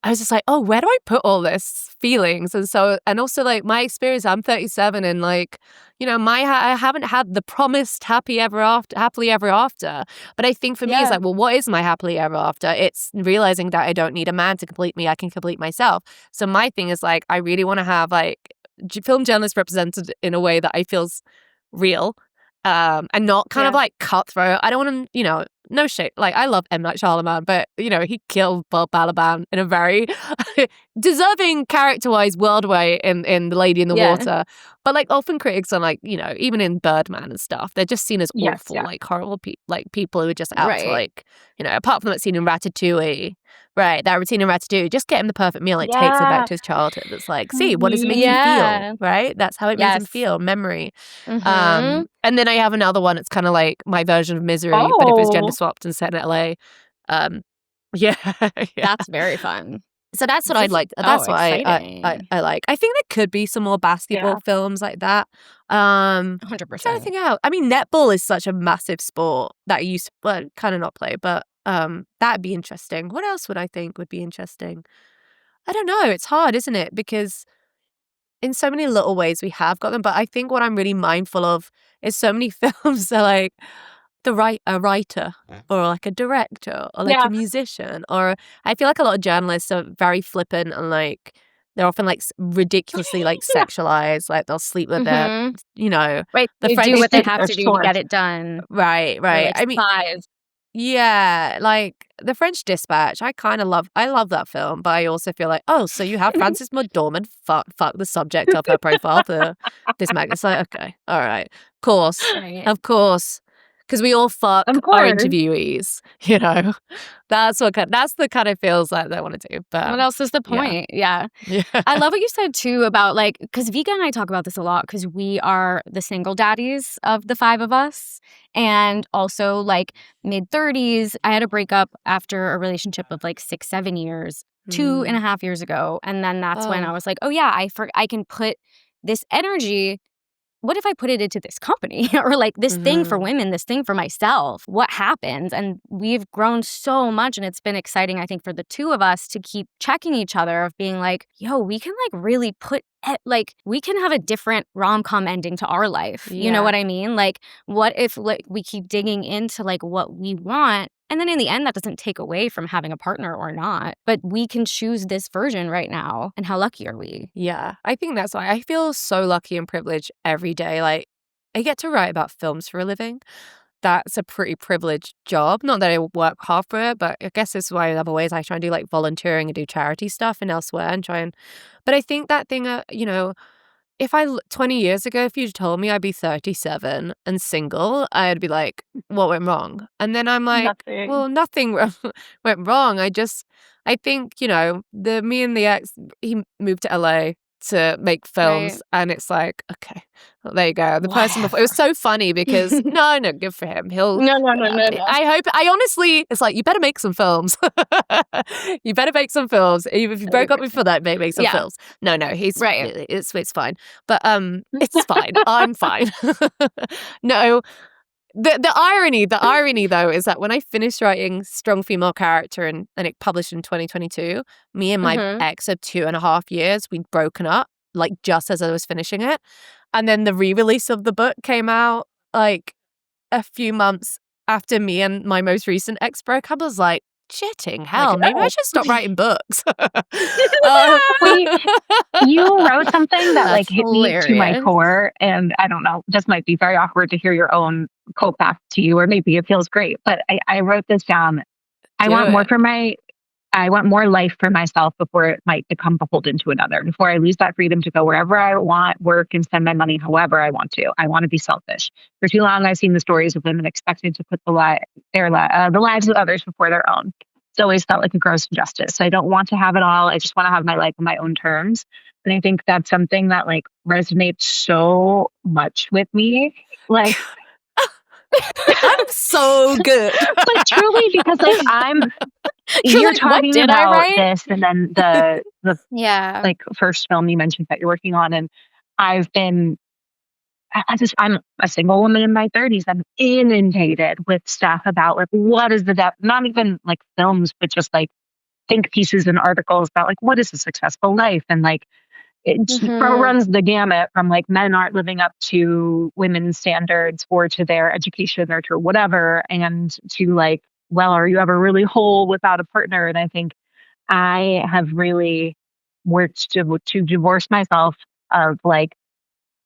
I was just like, oh, where do I put all this feelings? And also like my experience, I'm 37, and like, you know, I haven't had the promised happily ever after. But I think for me, it's like, well, what is my happily ever after? It's realizing that I don't need a man to complete me. I can complete myself. So my thing is like, I really want to have like film journalists represented in a way that I feels real, and not kind of like cutthroat. I don't want to, you know, no shit. Like, I love M. Night Shyamalan, but, you know, he killed Bob Balaban in a very deserving character-wise world way in The Lady in the Water. But, like, often critics are like, you know, even in Birdman and stuff, they're just seen as awful, like, horrible people who are just out to, like, you know, apart from that scene in Ratatouille, right, that routine in Ratatouille, just get him the perfect meal, like, takes him back to his childhood. It's like, see, what does it make you feel, right? That's how it makes him feel, memory. And then I have another one, it's kind of like my version of Misery, but if it was gender swapped and set in LA. That's very fun. So that's what I'd like. That's what I like. I think there could be some more basketball films like that. 100%. Trying to think out. I mean, netball is such a massive sport that I used to, kind of not play, but that'd be interesting. What else would I think would be interesting? I don't know. It's hard, isn't it? Because in so many little ways we have got them, but I think what I'm really mindful of is so many films are like a writer or like a director or like a musician, or I feel like a lot of journalists are very flippant and like they're often like ridiculously like sexualized, like they'll sleep with their, you know, right, they do what they have to do to get it done. Right. Like I mean, spies. yeah, like The French Dispatch, I love that film, but I also feel like, oh, so you have Frances McDormand fuck the subject of her profile for this magazine. It's like, okay, all right, of course, because we all fuck our interviewees, you know. That's the kind of feels like they want to do. But what else is the point? Yeah. I love what you said too about like, because Vika and I talk about this a lot because we are the single daddies of the five of us, and also like mid-30s. I had a breakup after a relationship of like 6-7 years, 2.5 years ago, and then that's when I was like, oh yeah, I can put this energy. What if I put it into this company or like this thing for women, this thing for myself? What happens? And we've grown so much, and it's been exciting, I think, for the two of us to keep checking each other of being like, yo, we can like really we can have a different rom-com ending to our life. Yeah. You know what I mean? Like, what if like we keep digging into like what we want? And then in the end, that doesn't take away from having a partner or not. But we can choose this version right now. And how lucky are we? Yeah, I think that's why I feel so lucky and privileged every day. Like, I get to write about films for a living. That's a pretty privileged job. Not that I work hard for it, but I guess this is why in other ways I try and do like volunteering and do charity stuff and elsewhere and try and... But I think that thing, you know... If 20 years ago, if you'd told me I'd be 37 and single, I'd be like, what went wrong? And then I'm like, well, nothing went wrong. I think, you know, me and the ex, he moved to LA to make films, and it's like, okay, well, there you go. The person before, it was so funny because no, good for him. He'll no. I honestly, it's like, you better make some films. You better make some films. Even if you broke up before that, make some films. No, he's right. It's fine, but it's fine. I'm fine. No. The irony though is that when I finished writing Strong Female Character and it published in 2022, me and my ex of 2.5 years, we'd broken up like just as I was finishing it. And then the re-release of the book came out like a few months after me and my most recent ex broke up. I was like, shitting hell, maybe I should stop writing books. You wrote something that like hit me to my core, and I don't know, just might be very awkward to hear your own quote back to you, or maybe it feels great, but I wrote this down. I want more for my I want more life for myself before it might become beholden to another, before I lose that freedom to go wherever I want, work, and spend my money however I want to. I want to be selfish. For too long, I've seen the stories of women expected to put the lives of others before their own. It's always felt like a gross injustice. So I don't want to have it all. I just want to have my life on my own terms. And I think that's something that like resonates so much with me. Like, I'm so good. but truly, because like you're like, talking did I about write? this, and then the Yeah. like first film you mentioned that you're working on, and I'm a single woman in my 30s. I'm inundated with stuff about like what is the depth, not even like films, but just like think pieces and articles about like what is a successful life, and like it runs the gamut from like men aren't living up to women's standards or to their education or to whatever, and to like, well, are you ever really whole without a partner? And I think I have really worked to divorce myself of like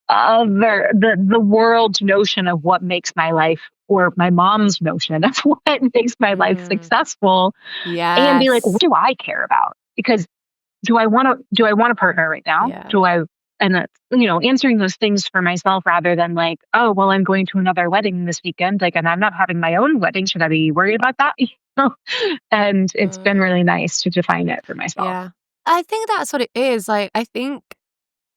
the world's notion of what makes my life, or my mom's notion of what makes my life successful, and be like, what do I care about? Because do I want a partner right now? Yeah. And that's, answering those things for myself rather than like, oh, well, I'm going to another wedding this weekend, like, and I'm not having my own wedding. Should I be worried about that? And it's been really nice to define it for myself. Yeah. I think that's what it is. Like, I think,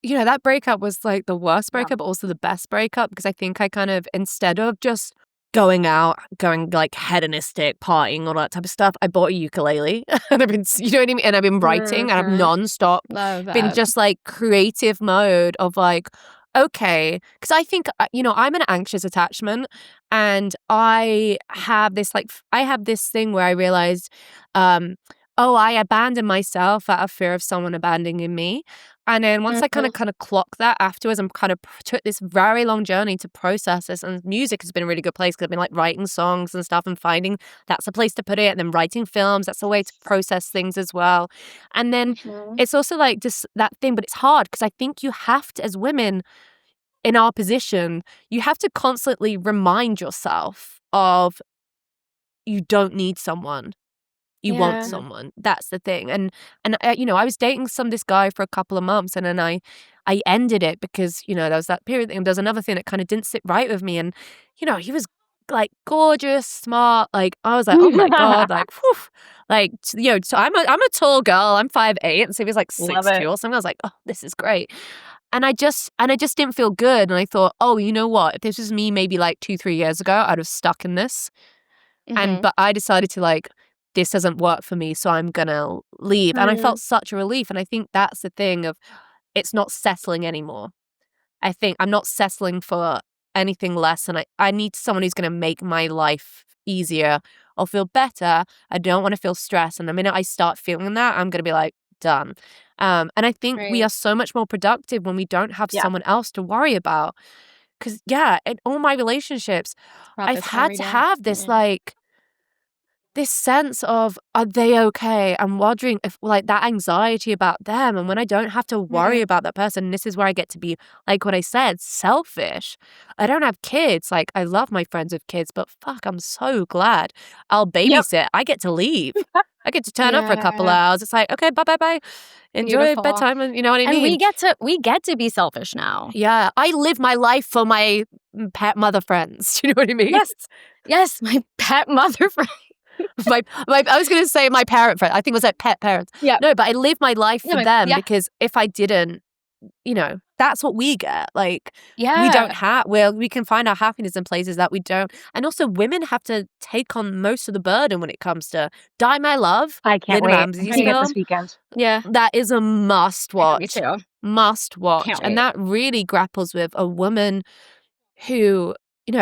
that breakup was like the worst breakup, but also the best breakup, because I think I kind of, instead of just going like hedonistic, partying, all that type of stuff, I bought a ukulele and I've been, you know what I mean? And I've been writing and I've nonstop been just like creative mode of like, okay, because I think, I'm an anxious attachment, and I have this thing where I realized, I abandoned myself out of fear of someone abandoning me. And then once I kind of clocked that afterwards, and kind of took this very long journey to process this. And music has been a really good place, because I've been like writing songs and stuff and finding that's a place to put it. And then writing films, that's a way to process things as well. And then it's also like just that thing, but it's hard because I think you have to, as women in our position, you have to constantly remind yourself of you don't need someone. You want someone. That's the thing. And I was dating this guy for a couple of months, and then I ended it because, there was that period, and there was another thing that kind of didn't sit right with me. And, he was like gorgeous, smart. Like, I was like, oh my God, like, whew. Like, so I'm a tall girl. I'm 5'8", and so he was like 6'2" or something. I was like, oh, this is great. And I just didn't feel good. And I thought, oh, you know what? If this was me maybe like 2-3 years ago, I'd have stuck in this. But I decided to like, this doesn't work for me, so I'm gonna leave. And I felt such a relief. And I think that's the thing of, it's not settling anymore. I think I'm not settling for anything less, and I need someone who's gonna make my life easier or feel better. I don't want to feel stressed. And the minute I start feeling that, I'm gonna be like, done. And I think we are so much more productive when we don't have someone else to worry about. Because in all my relationships, I've had to have this like this sense of, are they okay? I'm wondering if like that anxiety about them. And when I don't have to worry about that person, this is where I get to be, like what I said, selfish. I don't have kids. Like, I love my friends with kids, but fuck, I'm so glad I'll babysit. I get to leave. I get to turn up for a couple hours. It's like, okay, bye. Enjoy bedtime, and you know what I mean? And we get to be selfish now. Yeah, I live my life for my pet mother friends. You know what I mean? Yes, my pet mother friends. I was going to say my parent friend. I think it was like pet parents. Yeah. No, but I live my life for them because if I didn't, that's what we get. Like, we don't have, we can find our happiness in places that we don't. And also, women have to take on most of the burden when it comes to Die My Love. I can't Lynn wait. Ramsey's I'm gonna get film. this weekend. Yeah. That is a must watch. Me too. Must watch. Can't And wait. that really grapples with a woman who,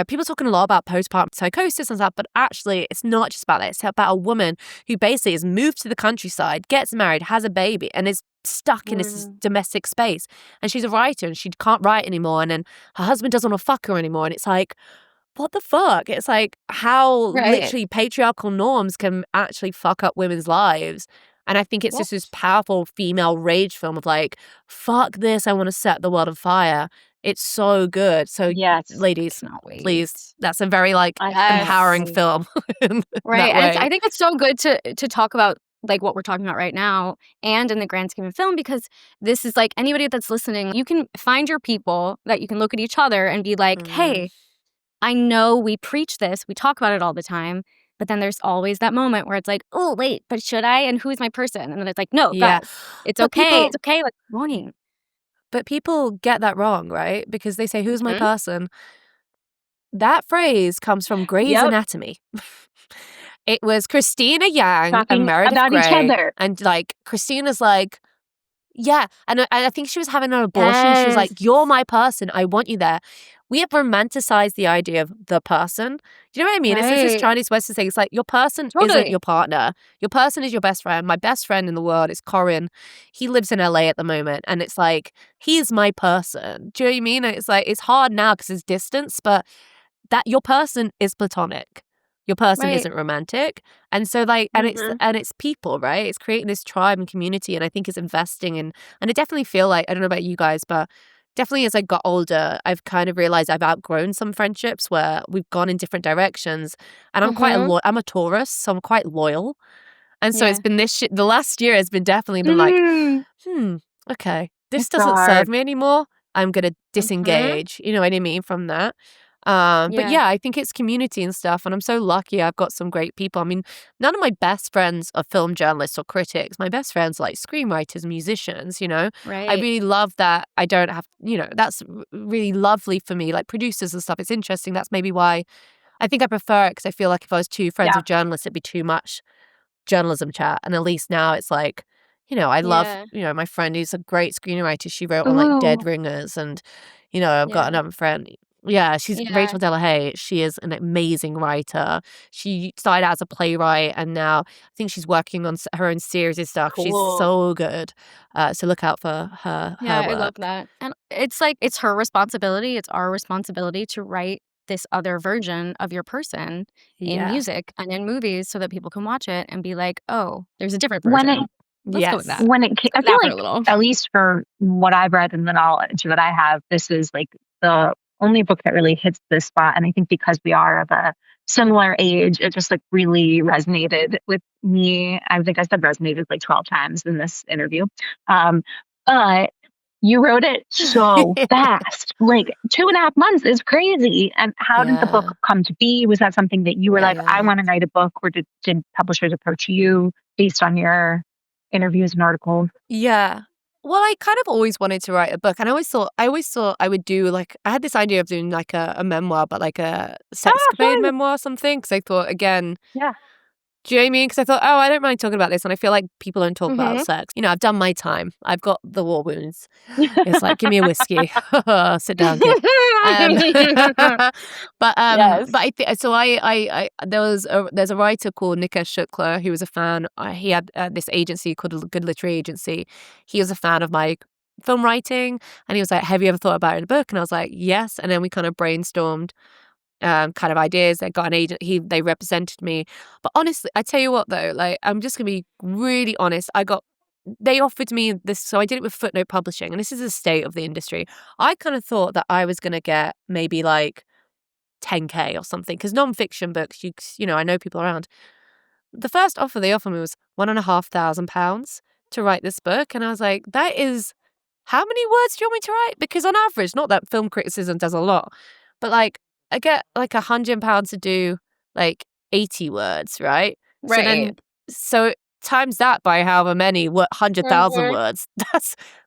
people talking a lot about postpartum psychosis and stuff, but actually it's not just about that. It's about a woman who basically has moved to the countryside, gets married, has a baby, and is stuck in this domestic space. And she's a writer and she can't write anymore. And then her husband doesn't want to fuck her anymore. And it's like, what the fuck? It's like how literally patriarchal norms can actually fuck up women's lives. And I think it's just this powerful female rage film of like, fuck this, I want to set the world on fire. It's so good. So, ladies, please, that's a very like empowering film. Right. And I think it's so good to talk about like what we're talking about right now and in the grand scheme of film, because this is like anybody that's listening, you can find your people that you can look at each other and be like, hey, I know we preach this, we talk about it all the time, but then there's always that moment where it's like, oh, wait, but should I? And who is my person? And then it's like, no, Yeah. guys, it's But okay. people- It's okay. Like, warning. But people get that wrong, right? Because they say, who's my Mhm. person? That phrase comes from Grey's Yep. Anatomy. It was Christina Yang Talking and Meredith about each Grey. other. And like Christina's like, yeah. And I think she was having an abortion. She was like, you're my person. I want you there. We have romanticized the idea of the person. Do you know what I mean? It's this Right. Chinese Western thing. It's like your person isn't Totally. your partner. Your person is your best friend. My best friend in the world is Corrin. He lives in LA at the moment. And it's like, he's my person. Do you know what I mean? It's like, it's hard now because it's distance, but that your person is platonic. Your person Right. isn't romantic. And so like, and it's people, right? It's creating this tribe and community. And I think it's investing in, and I definitely feel like, I don't know about you guys, but definitely as I got older, I've kind of realized I've outgrown some friendships where we've gone in different directions. And I'm quite I'm a Taurus, so I'm quite loyal. And so Yeah. it's been the last year has been definitely been like, okay, this It's doesn't serve hard. me anymore. I'm going to disengage. You know what I mean? From that. But yeah, I think it's community and stuff. And I'm so lucky I've got some great people. I mean, none of my best friends are film journalists or critics. My best friends are like screenwriters, musicians, you know? Right. I really love that. I don't have, you know, that's really lovely for me, like producers and stuff. It's interesting. That's maybe why I think I prefer it, because I feel like if I was two friends of journalists, it'd be too much journalism chat. And at least now it's like, you know, I love, you know, my friend who's a great screenwriter. She wrote on like Dead Ringers, and, you know, I've got another friend. Yeah, she's Rachel Delahaye. She is an amazing writer. She started out as a playwright, and now I think she's working on her own series and stuff. She's so good. So look out for her. Yeah, her I love work. that. And it's like, it's her responsibility. It's our responsibility to write this other version of your person in music and in movies so that people can watch it and be like, oh, there's a different version. Let's go with that. I feel for a like, little. at least for what I've read and the knowledge that I have, this is like the only book that really hits this spot. And I think because we are of a similar age, it just like really resonated with me. I think I said resonated like 12 times in this interview. But you wrote it so fast. Like 2.5 months is crazy. And how did the book come to be? Was that something that you were like, I want to write a book? Or did publishers approach you based on your interviews and articles? Yeah. Well, I kind of always wanted to write a book, and I always thought I would do like, I had this idea of doing like a memoir, but like a sexcapade memoir or something, because I thought, again, do you know what I mean? Because I thought, oh, I don't mind talking about this, and I feel like people don't talk about sex. You know, I've done my time. I've got the war wounds. It's like, give me a whiskey, sit down, kid. But I think so. There's a writer called Negga Shukla who was a fan. He had this agency called Good Literary Agency. He was a fan of my film writing, and he was like, have you ever thought about it in a book? And I was like, yes. And then we kind of brainstormed kind of ideas. I got an agent. They represented me. But honestly, I tell you what though, like, I'm just gonna be really honest. They offered me this, so I did it with Footnote Publishing, and this is the state of the industry. I kind of thought that I was gonna get maybe like 10K or something, because non-fiction books, you know, I know people around. The first offer they offered me was £1,500 to write this book, and I was like, that is, how many words do you want me to write? Because on average, not that film criticism does a lot, but like I get like £100 to do like 80 words, right? So times that by however many, 100,000 words.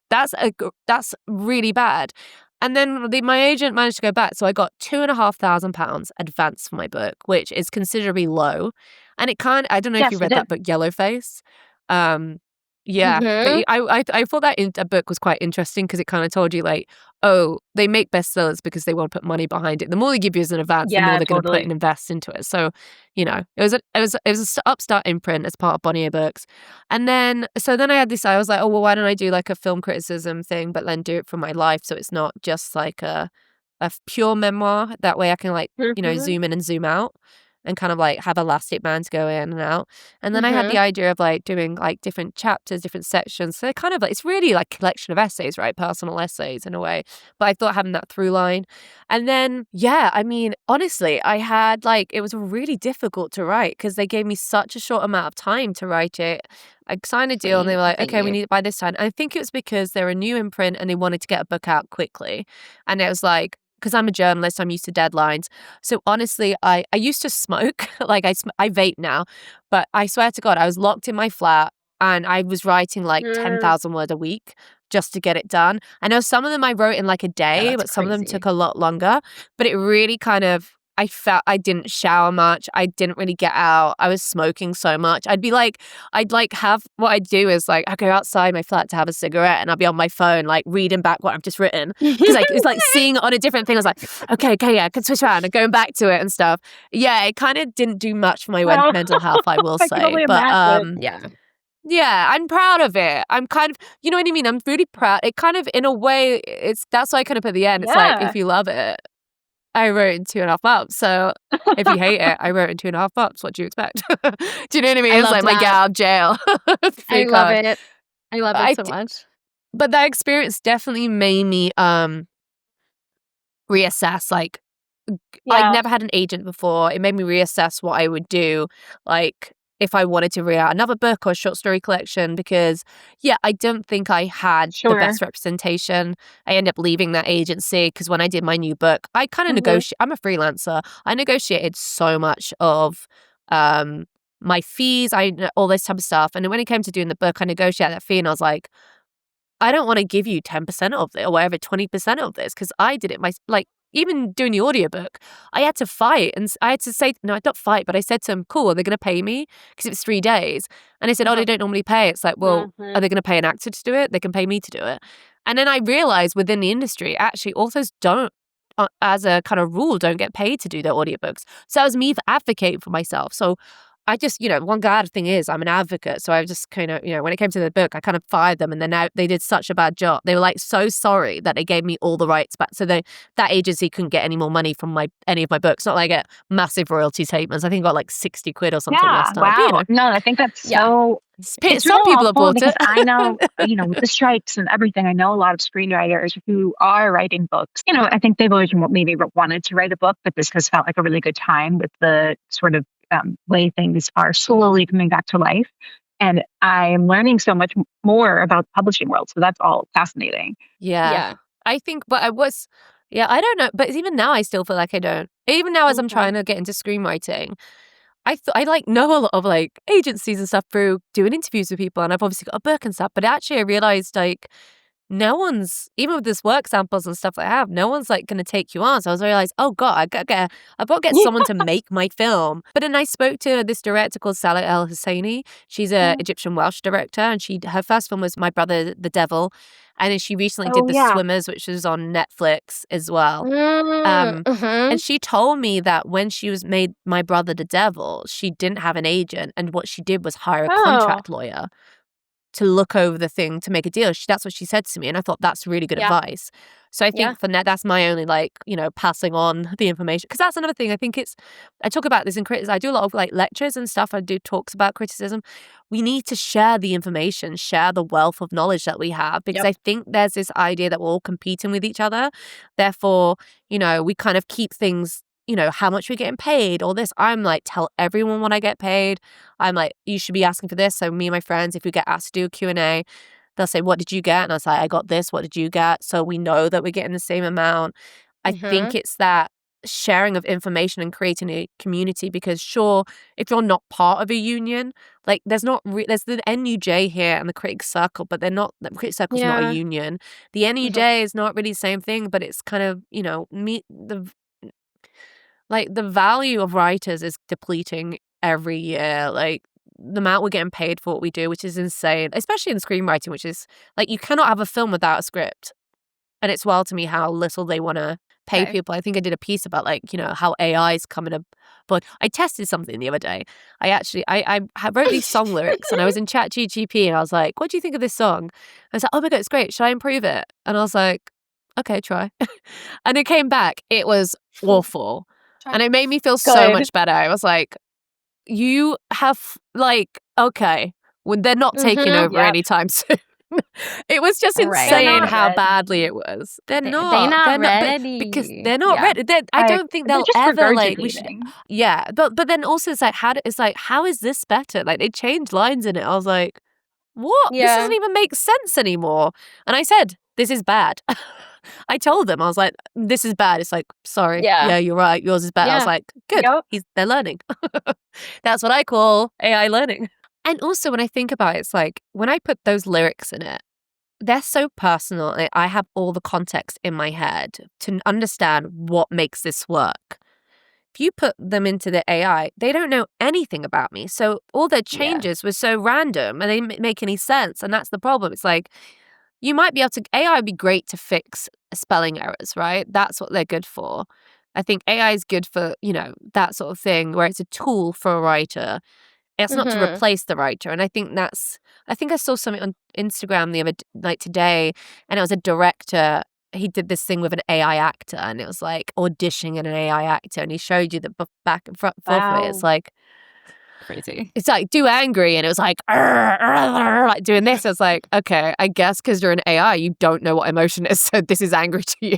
That's really bad. And then my agent managed to go back, so I got £2,500 advance for my book, which is considerably low. And it kind of, I don't know if you read that book, Yellowface. But I thought that book was quite interesting, because it kind of told you like, oh, they make bestsellers because they want to put money behind it. The more they give you as an advance, the more they're going to put and invest into it. So, you know, it was an upstart imprint as part of Bonnier Books. And then I had this, I was like, oh, well, why don't I do like a film criticism thing, but then do it for my life, so it's not just like a pure memoir. That way I can like, you know, zoom in and zoom out. and kind of like have elastic bands go in and out. And then I had the idea of like doing like different chapters, different sections. So kind of like, it's really like a collection of essays, right? Personal essays in a way. But I thought having that through line. And then, yeah, I mean, honestly, I had like, it was really difficult to write because they gave me such a short amount of time to write it. I signed a deal and they were like, okay, we need it by this time. And I think it was because they're a new imprint and they wanted to get a book out quickly. And it was like, because I'm a journalist, I'm used to deadlines. So honestly, I used to smoke. Like I vape now. But I swear to God, I was locked in my flat and I was writing like 10,000 words a week just to get it done. I know some of them I wrote in like a day, but some of them took a lot longer. But it really kind of, I felt I didn't shower much. I didn't really get out. I was smoking so much. I'd have, what I'd do is like, I'd go outside my flat to have a cigarette and I'd be on my phone, like reading back what I've just written. Because like, it's like seeing it on a different thing. I was like, okay, yeah, I can switch around and going back to it and stuff. Yeah, it kind of didn't do much for my mental health, I will say. But yeah, I'm proud of it. I'm kind of, you know what I mean? I'm really proud. It kind of, in a way, that's why I kind of put the end. It's like, if you love it, I wrote in 2.5 months. So if you hate it, I wrote in 2.5 months. What do you expect? Do you know what I mean? It's like my get out of jail. I love it. I love it so much. But that experience definitely made me reassess. Like, I'd never had an agent before. It made me reassess what I would do. Like, if I wanted to read out another book or a short story collection, because I don't think I had the best representation. I ended up leaving that agency because when I did my new book, I kind of negotiate. I'm a freelancer. I negotiated so much of my fees, all this type of stuff. And then when it came to doing the book, I negotiated that fee and I was like, I don't want to give you 10% of it or whatever, 20% of this, because I did it even doing the audiobook, I had to fight and I had to say, no, I don't fight, but I said to them, cool, are they going to pay me? Because it was 3 days. And they said, they don't normally pay. It's like, well, are they going to pay an actor to do it? They can pay me to do it. And then I realized within the industry, actually, authors don't, as a kind of rule, don't get paid to do their audiobooks. So that was me advocating for myself. So I just, one glad thing is I'm an advocate. So I just kind of, when it came to the book, I kind of fired them. And then now they did such a bad job. They were like so sorry that they gave me all the rights back. So that agency couldn't get any more money from any of my books. Not like I get massive royalty statements. I think I got like 60 quid or something last time. Wow. But, No, I think that's so... It's some people have bought it. I know, with the strikes and everything, I know a lot of screenwriters who are writing books. I think they've always maybe wanted to write a book, but this has felt like a really good time with the sort of way things are slowly coming back to life. And I'm learning so much more about the publishing world. So that's all fascinating. Yeah. I think, but I don't know. But even now, I still feel like I don't. Even now, as I'm trying to get into screenwriting, I know a lot of like agencies and stuff through doing interviews with people, and I've obviously got a book and stuff. But actually, I realized like no one's, even with this work samples and stuff I have, no one's like going to take you on. So I was realized, oh God, I've got to get someone to make my film. But then I spoke to this director called Salah El Husseini. She's a Egyptian Welsh director, and her first film was My Brother the Devil. And then she recently did The Swimmers, which was on Netflix as well. And she told me that when she was made My Brother the Devil, she didn't have an agent. And what she did was hire a contract lawyer to look over the thing to make a deal. That's what she said to me. And I thought that's really good advice. So I think for that's my only passing on the information. Because that's another thing. I think I talk about this in criticism. I do a lot of like lectures and stuff. I do talks about criticism. We need to share the information, share the wealth of knowledge that we have. Because I think there's this idea that we're all competing with each other. Therefore, we kind of keep things, how much we're getting paid or this. I'm like, tell everyone what I get paid. I'm like, you should be asking for this. So me and my friends, if we get asked to do a Q&A, they'll say, what did you get? And I was like, I got this. What did you get? So we know that we're getting the same amount. I think it's that sharing of information and creating a community, because sure, if you're not part of a union, like there's the NUJ here and the Critics Circle, but the Critics Circle's not a union. The NUJ is not really the same thing, but it's kind of, the value of writers is depleting every year. Like the amount we're getting paid for what we do, which is insane, especially in screenwriting, which is like you cannot have a film without a script. And it's wild to me how little they want to pay people. I think I did a piece about how AI is coming up. But I tested something the other day. I wrote these song lyrics and I was in ChatGPT and I was like, what do you think of this song? I was like, oh my God, it's great. Should I improve it? And I was like, okay, try. And it came back. It was awful. And it made me feel so Good. much better. I was like, you have, like, okay, well, they're not taking over anytime soon. It was just Right. insane They're not how ready. badly it was. They're They not. not They're not ready. because they're not Yeah. ready. I don't think They're they'll just ever like. We should. regurgitating. Yeah, but then also it's like how is this better? Like they changed lines in it. I was like, what? This Yeah. doesn't even make sense anymore. And I said, this is bad. I told them, I was like, this is bad. It's like, sorry. Yeah. Yeah, you're right. Yours is bad. I was Yeah. like, good. Yep. They're learning. That's what I call AI learning. And also when I think about it, it's like when I put those lyrics in it, they're so personal. I have all the context in my head to understand what makes this work. If you put them into the AI, they don't know anything about me. So all their changes were so random and they didn't make any sense. And that's the problem. It's like, you might be able to, AI would be great to fix spelling errors, right? That's what they're good for. I think AI is good for, that sort of thing where it's a tool for a writer. It's not to replace the writer. And I think I saw something on Instagram the other like today, and it was a director. He did this thing with an AI actor, and it was like auditioning an AI actor, and he showed you the back and forth of it. It's like Crazy. It's like do angry, and it was like like doing this. I was like, okay, I guess because you're an AI, you don't know what emotion is, so this is angry to you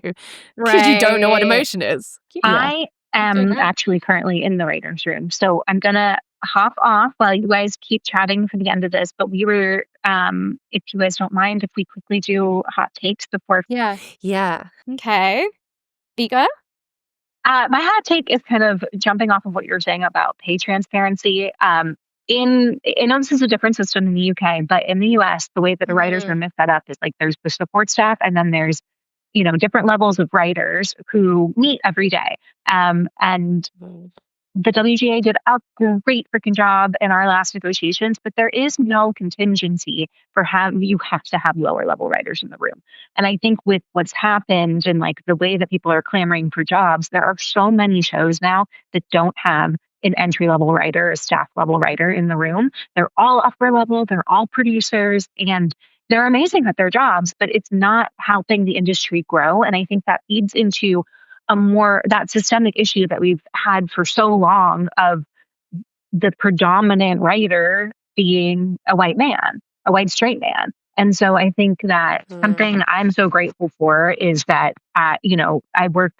because you don't know what emotion is. I am actually currently in the writer's room, so I'm gonna hop off while you guys keep chatting for the end of this. But we were, if you guys don't mind, if we quickly do hot takes before. Yeah. Okay. Vika? My hot take is kind of jumping off of what you were saying about pay transparency. I know this is a different system in the UK, but in the US, the way that a writer's room is set up is like there's the support staff, and then there's different levels of writers who meet every day. And the WGA did a great freaking job in our last negotiations, but there is no contingency for you have to have lower level writers in the room. And I think with what's happened and like the way that people are clamoring for jobs, there are so many shows now that don't have an entry level writer, a staff level writer in the room. They're all upper level, they're all producers, and they're amazing at their jobs, but it's not helping the industry grow. And I think that feeds into that systemic issue that we've had for so long of the predominant writer being a white man, a white straight man. And so I think that something I'm so grateful for is that, I work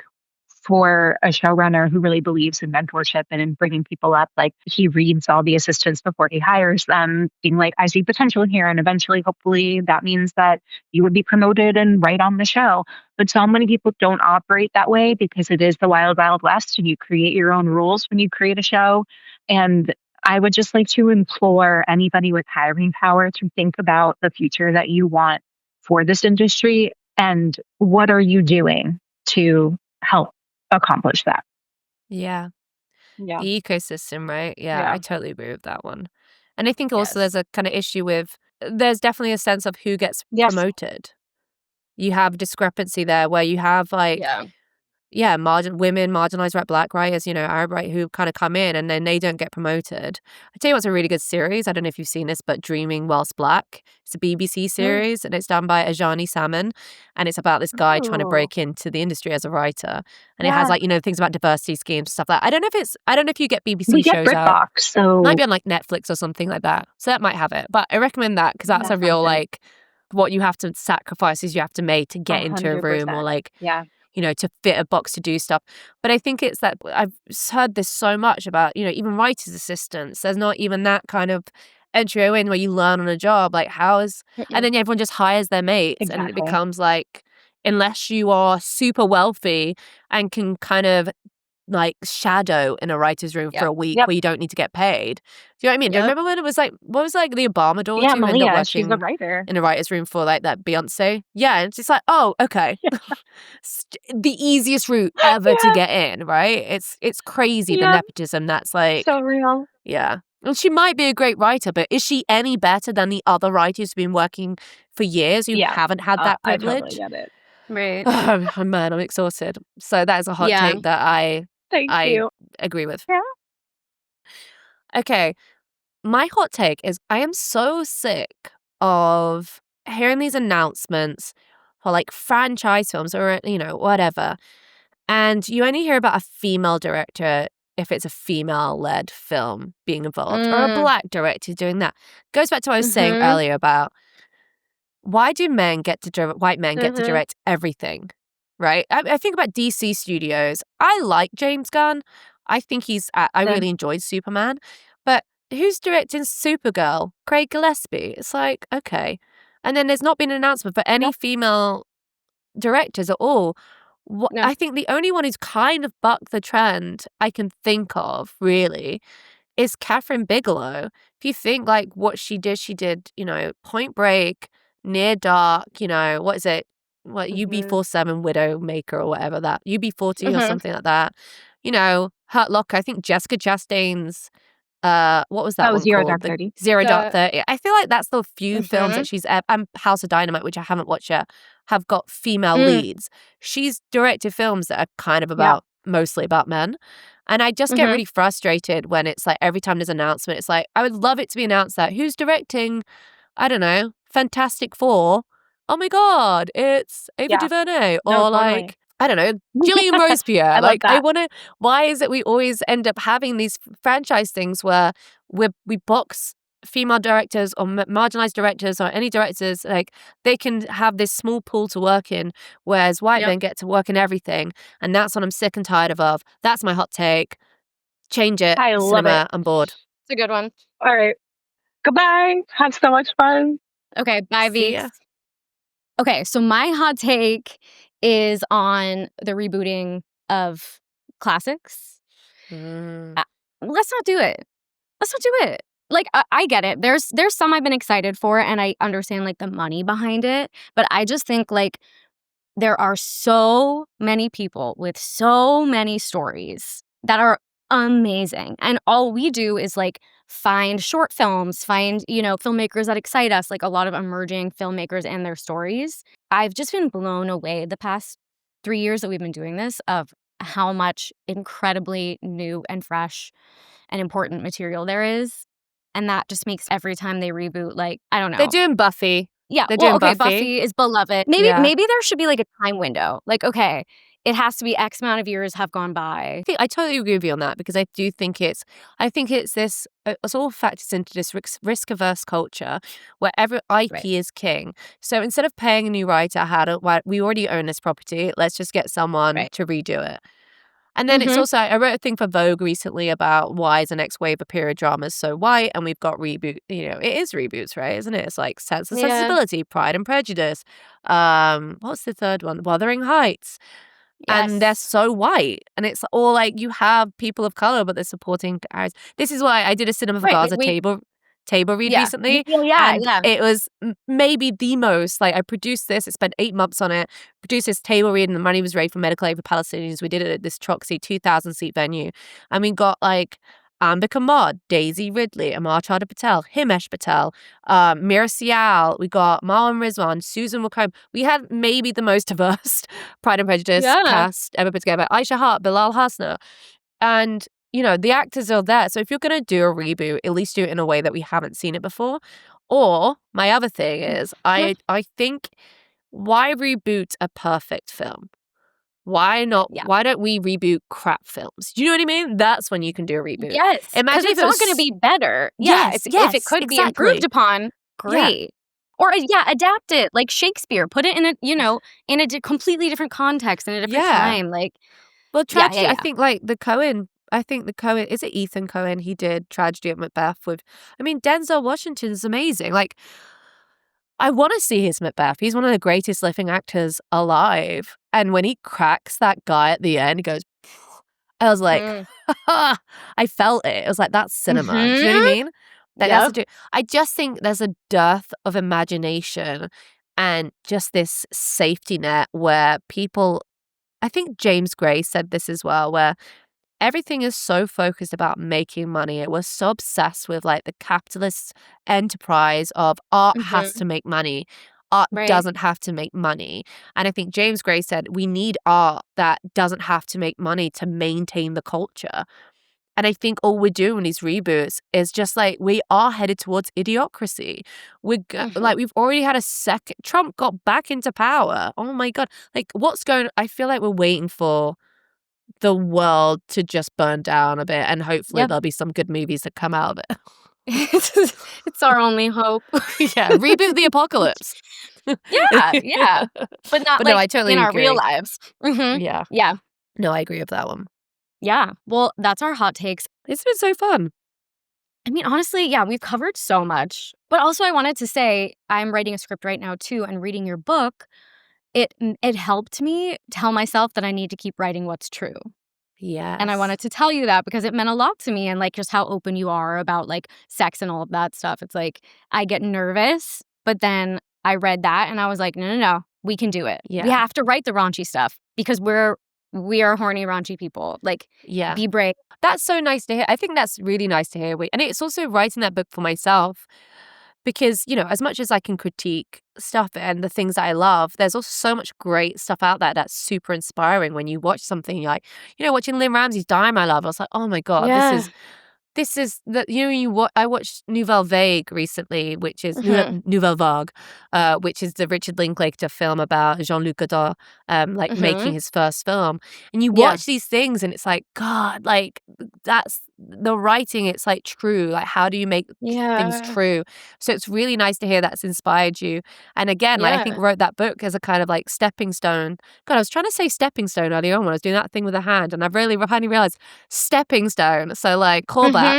for a showrunner who really believes in mentorship and in bringing people up. Like he reads all the assistants before he hires them, being like, I see potential here. And eventually, hopefully that means that you would be promoted and right on the show. But so many people don't operate that way because it is the wild, wild west and you create your own rules when you create a show. And I would just like to implore anybody with hiring power to think about the future that you want for this industry and what are you doing to help accomplish that. The ecosystem, right? I totally agree with that one. And I think also there's a kind of issue with there's definitely a sense of who gets promoted. You have discrepancy there where you have like women, marginalized Black writers, Arab writers who kind of come in and then they don't get promoted. I tell you what's a really good series. I don't know if you've seen this, but Dreaming Whilst Black. It's a BBC series and it's done by Ajani Salmon, and it's about this guy trying to break into the industry as a writer. And it has like things about diversity schemes, stuff like that. I don't know if you get BBC shows out. So might be on like Netflix or something like that. So that might have it, but I recommend that because that's a real like what you have to sacrifices you have to make to get into a room or like to fit a box to do stuff. But I think it's that I've heard this so much about, even writers' assistants. There's not even that kind of entry in where you learn on a job. Like and then everyone just hires their mates and it becomes like, unless you are super wealthy and can kind of like shadow in a writer's room for a week where you don't need to get paid. Do you know what I mean? Do you remember when it was like, what was like the Obama daughter who ended up she's a writer in a writer's room for like that Beyonce? Yeah, and it's just like, oh, okay. The easiest route ever to get in, right? It's crazy the nepotism that's like so real. Yeah. And she might be a great writer, but is she any better than the other writers who've been working for years who haven't had that privilege? I totally get it. Right. Oh man, I'm exhausted. So that is a hot take that I agree with. Yeah. Okay. My hot take is I am so sick of hearing these announcements for like franchise films or, whatever. And you only hear about a female director if it's a female-led film being involved or a black director doing that. Goes back to what I was saying earlier about why do white men get to direct everything, right? I think about DC Studios. I like James Gunn. I think I really enjoyed Superman. But who's directing Supergirl? Craig Gillespie. It's like, okay. And then there's not been an announcement for any female directors at all. I think the only one who's kind of bucked the trend I can think of, really, is Catherine Bigelow. If you think like what she did, Point Break, Near Dark, what is it? What, UB47 Widowmaker or whatever that, UB40 or something like that. Hurt Locker. I think Jessica Chastain's, what was that one Zero called? Dark 30. Zero Dark 30. I feel like that's the few films that she's, and House of Dynamite, which I haven't watched yet, have got female leads. She's directed films that are kind of mostly about men. And I just get really frustrated when it's like every time there's an announcement, it's like, I would love it to be announced that who's directing, I don't know, Fantastic Four. Oh my God, it's Ava DuVernay. Or like, I don't know, Gillian Robespierre. Why is it we always end up having these franchise things where we box female directors or marginalized directors or any directors, like they can have this small pool to work in, whereas white men get to work in everything. And that's what I'm sick and tired of. That's my hot take. Change it. I love Cinema, it. I'm bored. It's a good one. All right. Goodbye. Had so much fun. Okay, bye, See V. ya. Okay, so my hot take is on the rebooting of classics. Let's not do it. Let's not do it. Like, I get it. There's some I've been excited for, and I understand, like, the money behind it. But I just think, like, there are so many people with so many stories that are amazing. And all we do is, like, find short films, find, filmmakers that excite us, like a lot of emerging filmmakers and their stories. I've just been blown away the past 3 years that we've been doing this of how much incredibly new and fresh and important material there is. And that just makes every time they reboot, like, I don't know. They're doing Buffy. Yeah, They're doing Buffy. Buffy is beloved. Maybe there should be like a time window. Like, okay, it has to be X amount of years have gone by. I totally agree with you on that, because I do think it's this, it's all factors into this risk-averse culture where every IP is king. So instead of paying a new writer we already own this property, let's just get someone to redo it. And then it's also, I wrote a thing for Vogue recently about why is the next wave of period dramas so white, and we've got reboot, it is reboots, right? Isn't it? It's like Sense and Sensibility, Pride and Prejudice. What's the third one? Wuthering Heights. Yes. And they're so white. And it's all like you have people of color, but they're supporting areas. This is why I did a Cinema For Gaza table read recently. And it was maybe the most, like, I produced this, I spent 8 months on it, produced this table read, and the money was raised for medical aid for Palestinians. We did it at this Troxy 2,000-seat venue. And we got like Ambika Mod, Daisy Ridley, Amar Chadha Patel, Himesh Patel, Mira Sial. We got Marwan Rizwan, Susan Wacombe. We had maybe the most diverse Pride and Prejudice cast ever put together. Aisha Hart, Bilal Hasna. And the actors are there. So if you're going to do a reboot, at least do it in a way that we haven't seen it before. Or my other thing is, I think, why reboot a perfect film? Why not? Yeah. Why don't we reboot crap films? Do you know what I mean? That's when you can do a reboot. Yes. Imagine if it's not going to be better. Yes, if it could be improved upon, great. Yeah. Or adapt it like Shakespeare. Put it in a completely different context in a different time. Like, well, tragedy. I think like the Coen, is it Ethan Coen? He did Tragedy of Macbeth with, Denzel Washington is amazing. Like, I want to see his Macbeth. He's one of the greatest living actors alive. And when he cracks that guy at the end, he goes, I was like, I felt it. It was like, that's cinema. Do you know what I mean? I just think there's a dearth of imagination and just this safety net where people, I think James Gray said this as well, where everything is so focused about making money. We're so obsessed with like the capitalist enterprise of art has to make money. Art doesn't have to make money. And I think James Gray said we need art that doesn't have to make money to maintain the culture. And I think all we're doing in these reboots is just like we are headed towards idiocracy. Like we've already had a second. Trump got back into power. Oh my God. Like I feel like we're waiting for the world to just burn down a bit, and hopefully Yep. there'll be some good movies that come out of it. It's our only hope. Yeah, reboot the apocalypse. Yeah. But not But no, I like totally in our agree. real lives. Mhm. Yeah. Yeah. No, I agree with that one. Yeah. Well, that's our hot takes. It's been so fun. I mean, honestly, yeah, we've covered so much. But also I wanted to say I'm writing a script right now too, and reading your book, it helped me tell myself that I need to keep writing what's true. Yes. And I wanted to tell you that because it meant a lot to me, and like just how open you are about like sex and all of that stuff. It's like I get nervous, but then I read that and I was like, no, we can do it. Yeah. We have to write the raunchy stuff because we are horny, raunchy people. Like, Yeah. be brave. That's so nice to hear. I think that's really nice to hear. And it's also writing that book for myself because, you know, as much as I can critique stuff and the things that I love, there's also so much great stuff out there that's super inspiring when you watch something like, you know, watching Lynn Ramsey's Dime I Love. I was like, oh my God, this is the, you know, I watched Nouvelle Vague recently, which is Nouvelle Vague, which is the Richard Linklater film about Jean-Luc Godard, making his first film. And you watch these things and it's like, God, like that's the writing. It's like true. Like, how do you make things true? So it's really nice to hear that's inspired you. And again, like I think wrote that book as a kind of like stepping stone. God, I was trying to say stepping stone earlier on when I was doing that thing with the hand, and I've really finally realized stepping stone. So like callback.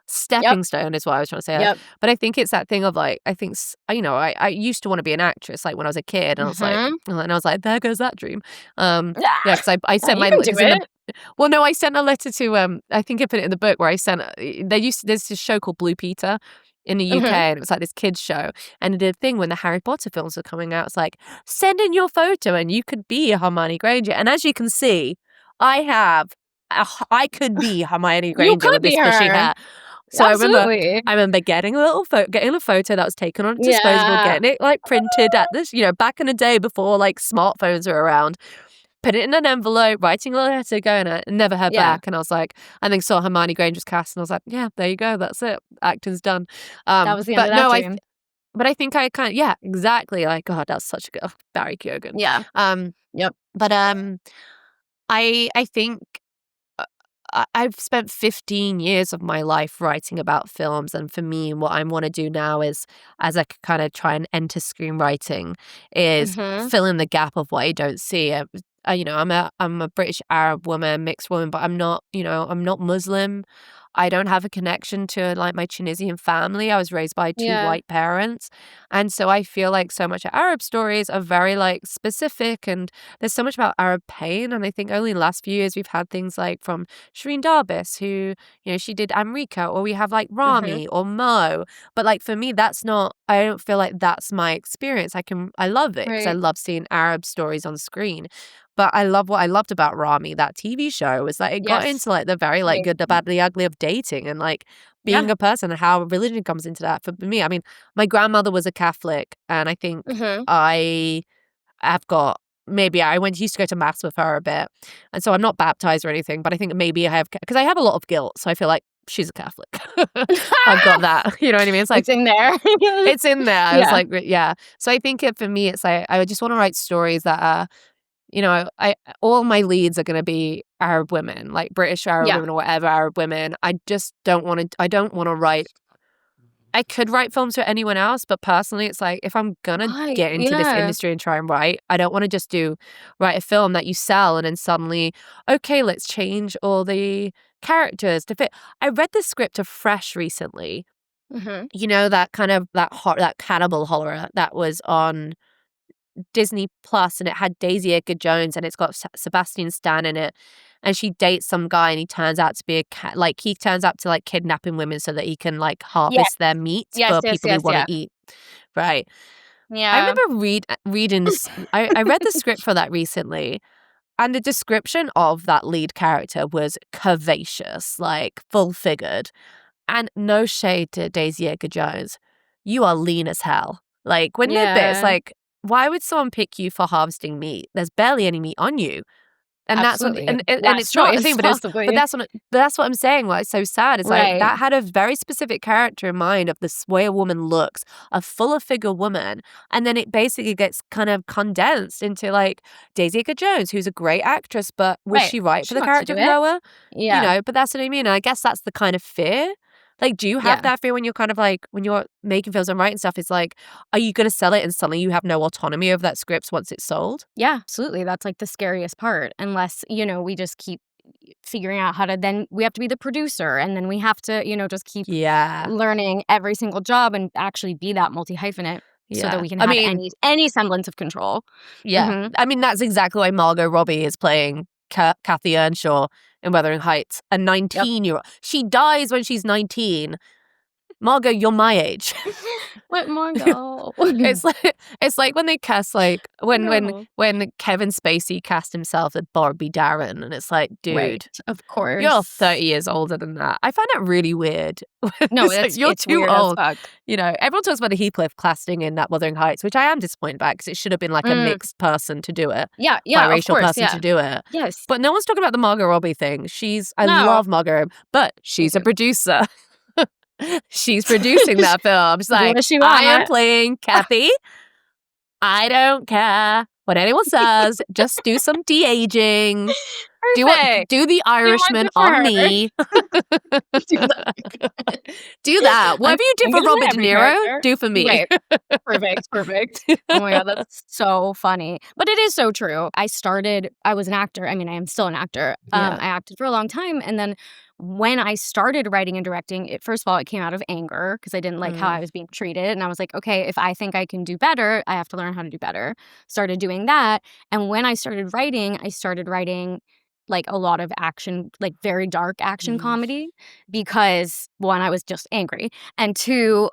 Stepping stone is what I was trying to say. But I think it's that thing of like, I think, you know, I used to want to be an actress like when I was a kid, and I was like, there goes that dream. Because I sent my well, no, I sent a letter to I think I put it in the book where I sent there's this show called Blue Peter in the UK, and it was like this kids show, and it did a thing when the Harry Potter films were coming out. It's like, send in your photo and you could be Hermione Granger. And as you can see, I could be Hermione Granger with this bushy hair. So I remember getting a photo that was taken on a disposable, getting it like printed at this, you know, back in the day before like smartphones were around. Put it in an envelope, writing a letter, going out, and never heard back. And I was like, I think saw Hermione Granger's cast, and I was like, yeah, there you go, that's it, acting's done. That was the end of that dream. But I think I kind of, exactly. Like, God, that's such a good Barry Keoghan. Yeah. But I think I've spent 15 years of my life writing about films, and for me, what I want to do now is, as I kind of try and enter screenwriting, is fill in the gap of what I don't see. You know, I'm a British Arab woman, mixed woman, but I'm not, you know, I'm not Muslim. I don't have a connection to like my Tunisian family. I was raised by two white parents. And so I feel like so much of Arab stories are very like specific, and there's so much about Arab pain. And I think only in the last few years we've had things like from Shireen Darbis, who, you know, she did Amrika, or we have like Rami or Mo. But like for me, I don't feel like that's my experience. I love it because I love seeing Arab stories on screen. But what I loved about Rami, that TV show, was that it got into like the very like good, the bad, the ugly of dating and like being a person and how religion comes into that. For me, I mean, my grandmother was a Catholic, and I think I have got, maybe I used to go to mass with her a bit. And so I'm not baptized or anything, but I think maybe I have, because I have a lot of guilt. So I feel like she's a Catholic. I've got that. You know what I mean? It's like, it's in there. It's in there. I was like, So I think for me, it's like, I just want to write stories that are, you know, all my leads are going to be Arab women, like British Arab women or whatever Arab women. I just don't want to write. I could write films for anyone else, but personally, it's like, if I'm going to get into this industry and try and write, I don't want to just write a film that you sell and then suddenly, okay, let's change all the characters to fit. I read the script of Fresh recently. You know, that kind of, that cannibal horror that was on Disney Plus, and it had Daisy Edgar Jones, and it's got Sebastian Stan in it, and she dates some guy, and he turns out to be he turns out to like kidnapping women so that he can like harvest their meat for people who want to eat. Right. Yeah. I remember reading this. I read the script for that recently, and the description of that lead character was curvaceous, like full figured, and no shade to Daisy Edgar Jones. You are lean as hell. Like when they're bits, like, why would someone pick you for harvesting meat? There's barely any meat on you. And Absolutely. and it's not a thing, but that's what I'm saying. Why it's so sad. It's like that had a very specific character in mind of this way a woman looks, a fuller figure woman, and then it basically gets kind of condensed into like Daisy Edgar Jones, who's a great actress, but was she right for the character of Noah? Yeah. You know, but that's what I mean. And I guess that's the kind of fear. Like, do you have that fear when you're kind of like, when you're making films and writing stuff? It's like, are you going to sell it and suddenly you have no autonomy over that script once it's sold? Yeah, absolutely. That's like the scariest part. Unless, we just keep figuring out how to, then we have to be the producer, and then we have to, just keep learning every single job and actually be that multi-hyphenate so that we can have any semblance of control. Yeah. Mhm. I mean, that's exactly why Margot Robbie is playing Kathy Earnshaw in Wuthering Heights, a 19-year-old. She dies when she's 19. Margot, you're my age. What Margot? It's like when they cast when Kevin Spacey cast himself as Barbie Darren, and it's like, dude, right. Of course, you're 30 years older than that. I find that really weird. No, you're too weird old. As fuck. Everyone talks about the Heathcliff casting in that Wuthering Heights, which I am disappointed about because it should have been like a mixed person to do it. Yeah, biracial person to do it. Yes, but no one's talking about the Margot Robbie thing. I love Margot, but she's a producer. She's producing that film. She's like, I am playing Kathy. I don't care what anyone says. Just do some de-aging. Do the Irishman on me. Do that. Whatever you do for Robert De Niro, do for me. Right. Perfect. Oh my God, that's so funny. But it is so true. I was an actor. I mean, I am still an actor. I acted for a long time. And then when I started writing and directing, first of all, it came out of anger because I didn't like how I was being treated. And I was like, okay, if I think I can do better, I have to learn how to do better. Started doing that. And when I started writing like a lot of action, like very dark action comedy, because one, I was just angry, and two,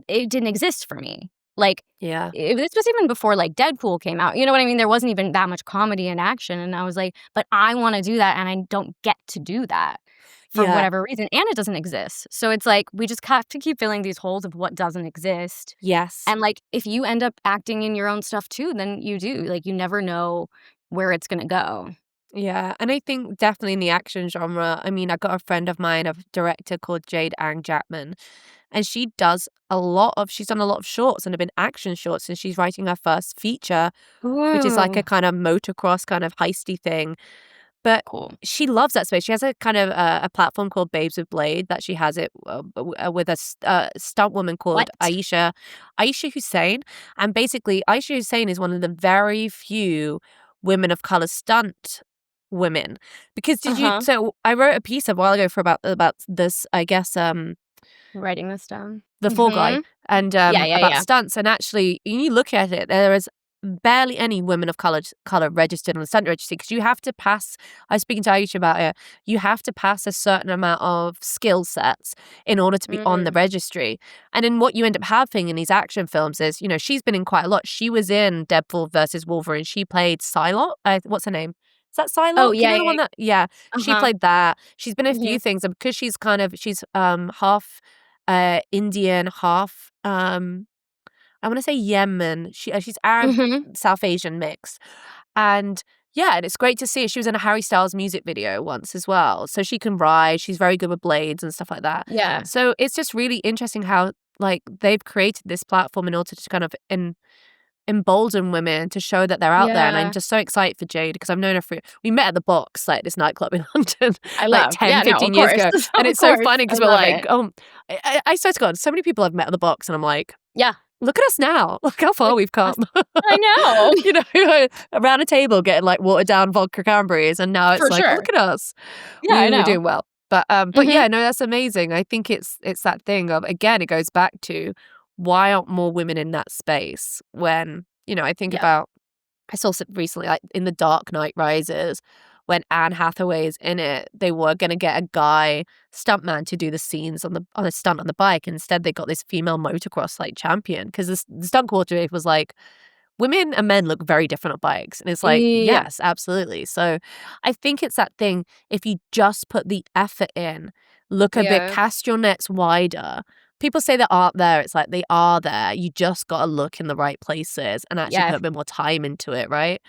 it didn't exist for me. Like, this was even before like Deadpool came out. You know what I mean? There wasn't even that much comedy and action, and I was like, but I want to do that, and I don't get to do that for whatever reason, and it doesn't exist. So it's like we just have to keep filling these holes of what doesn't exist. Yes, and like if you end up acting in your own stuff too, then you do. Like you never know where it's gonna go. Yeah, and I think definitely in the action genre, I mean, I got a friend of mine, a director called Jade Ang Jackman, and she's done a lot of shorts and have been action shorts, and she's writing her first feature, which is like a kind of motocross kind of heisty thing. But she loves that space. She has a kind of a platform called Babes with Blade that she has it with a stunt woman called Aisha Hussein. And basically, Aisha Hussein is one of the very few women of color stunt women. Because so I wrote a piece a while ago for about this, I guess, writing this down. The Fall Guy and about stunts. And actually, when you look at it, there is barely any women of color registered on the stunt registry because you have to pass. I was speaking to Aisha about it. You have to pass a certain amount of skill sets in order to be on the registry. And then what you end up having in these action films is, she's been in quite a lot. She was in Deadpool versus Wolverine. She played Psylocke. What's her name? Is that Psylocke? Oh, yeah. You know the one that, she played that. She's been in a few things, and because she's half Indian, half I want to say Yemen. She's Arab, South Asian mix, and it's great to see her. She was in a Harry Styles music video once as well, so she can ride. She's very good with blades and stuff like that. Yeah. So it's just really interesting how like they've created this platform in order to kind of embolden women to show that they're out there, and I'm just so excited for Jade because I've known her we met at the Box, like this nightclub in London, like 10-15 years ago, and it's so funny because we're like, I swear to God, so many people I've met at the Box, and I'm like, look at us now, look how far we've come. I know. Around a table getting like watered down vodka cranberries, and now it's look at us, I know. We're doing well. But that's amazing. I think it's that thing of, again, it goes back to why aren't more women in that space when, I think about, I saw recently, like in The Dark Knight Rises, when Anne Hathaway is in it, they were going to get a guy stuntman to do the scenes on a stunt on the bike. Instead, they got this female motocross like champion because the stunt coordinator was like, women and men look very different on bikes. And it's like, yes, absolutely. So I think it's that thing, if you just put the effort in, look a bit, cast your nets wider. People say they aren't there. It's like they are there. You just got to look in the right places and actually put a bit more time into it, right?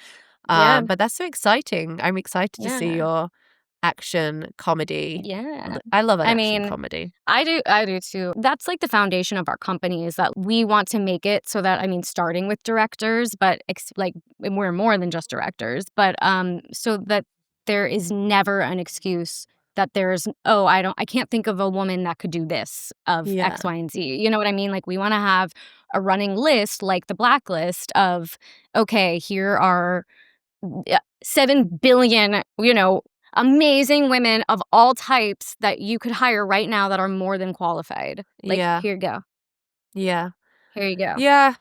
Yeah. But that's so exciting. I'm excited to see Yeah. your action comedy. Yeah. I love an I action mean, comedy. I do too. That's like the foundation of our company, is that we want to make it so that, I mean, starting with directors, but like we're more than just directors, but so that there is never an excuse that there's, oh, I can't think of a woman that could do this of Yeah. X, Y, and Z. You know what I mean? Like, we want to have a running list, like the blacklist of, okay, here are 7 billion, amazing women of all types that you could hire right now that are more than qualified. Like, Yeah. here you go. Yeah. Here you go. Yeah.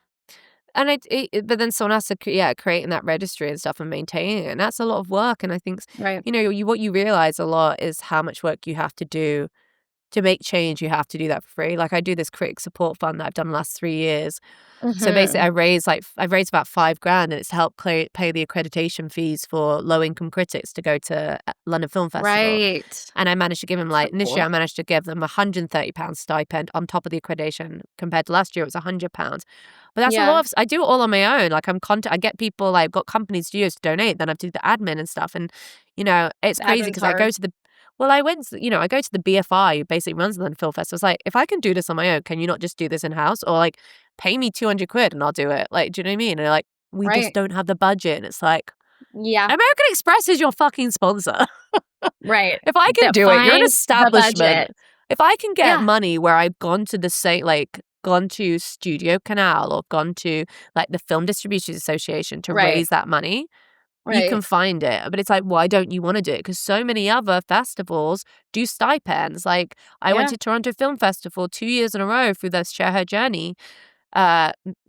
And but then someone has to, creating that registry and stuff and maintaining it. And that's a lot of work. And I think, Right. what you realize a lot is how much work you have to do to make change. You have to do that for free. Like, I do this Critic Support Fund that I've done the last 3 years. So basically, I've raised about $5,000, and it's to help pay the accreditation fees for low income critics to go to London Film Festival. Right. And I managed to give them initially, I managed to give them £130 stipend on top of the accreditation. Compared to last year, it was £100. But that's a lot of. I do it all on my own. Like, I get people. I've got company studios to donate. Then I do the admin and stuff. And it's crazy because I go to the. Well, I went. I go to the BFI, who basically runs the London Film Festival. It's like, if I can do this on my own, can you not just do this in house, or like pay me £200 and I'll do it? Like, do you know what I mean? And they're like, we just don't have the budget. And it's like, yeah, American Express is your fucking sponsor. right. If I can do it, you're an establishment. budget. If I can get money where I've gone to gone to Studio Canal or gone to like the Film Distributors Association to raise that money, you can find it. But it's like, why don't you want to do it? Because so many other festivals do stipends. Like, I went to Toronto Film Festival 2 years in a row through the Share Her Journey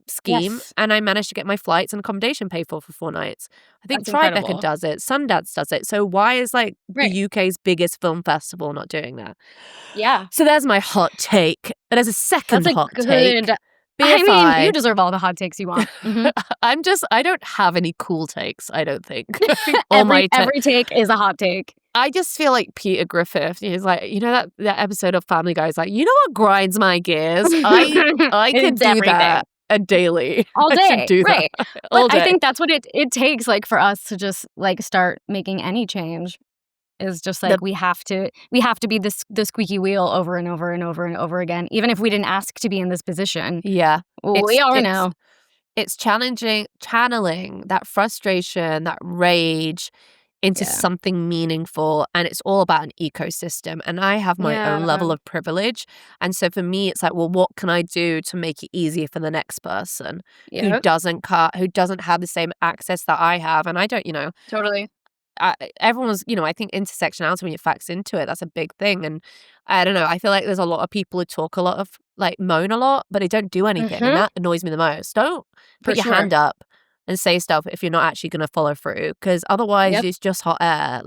scheme, and I managed to get my flights and accommodation paid for 4 nights. I think Tribeca does it, Sundance does it. So why is the UK's biggest film festival not doing that? Yeah. So there's my hot take. But there's a second hot take. BFI. I mean, you deserve all the hot takes you want. I don't have any cool takes, I don't think. Every take is a hot take. I just feel like Peter Griffith. He's like, that episode of Family Guy is like, you know what grinds my gears? I could do that a daily. All day. I should do right. that. But I think that's what it takes, like, for us to just like start making any change. Is just like we have to be the squeaky wheel over and over and over and over again, even if we didn't ask to be in this position. Yeah. We are now. It's channeling that frustration, that rage into something meaningful, and it's all about an ecosystem. And I have my own level of privilege, and so for me it's like, well, what can I do to make it easier for the next person who doesn't have the same access that I have? And I don't, Totally. Everyone's, I think intersectionality, when you factor into it, that's a big thing. And I don't know, I feel like there's a lot of people who talk a lot of, moan a lot, but they don't do anything. And that annoys me the most. Don't put your hand up and say stuff if you're not actually going to follow through, because otherwise it's just hot air.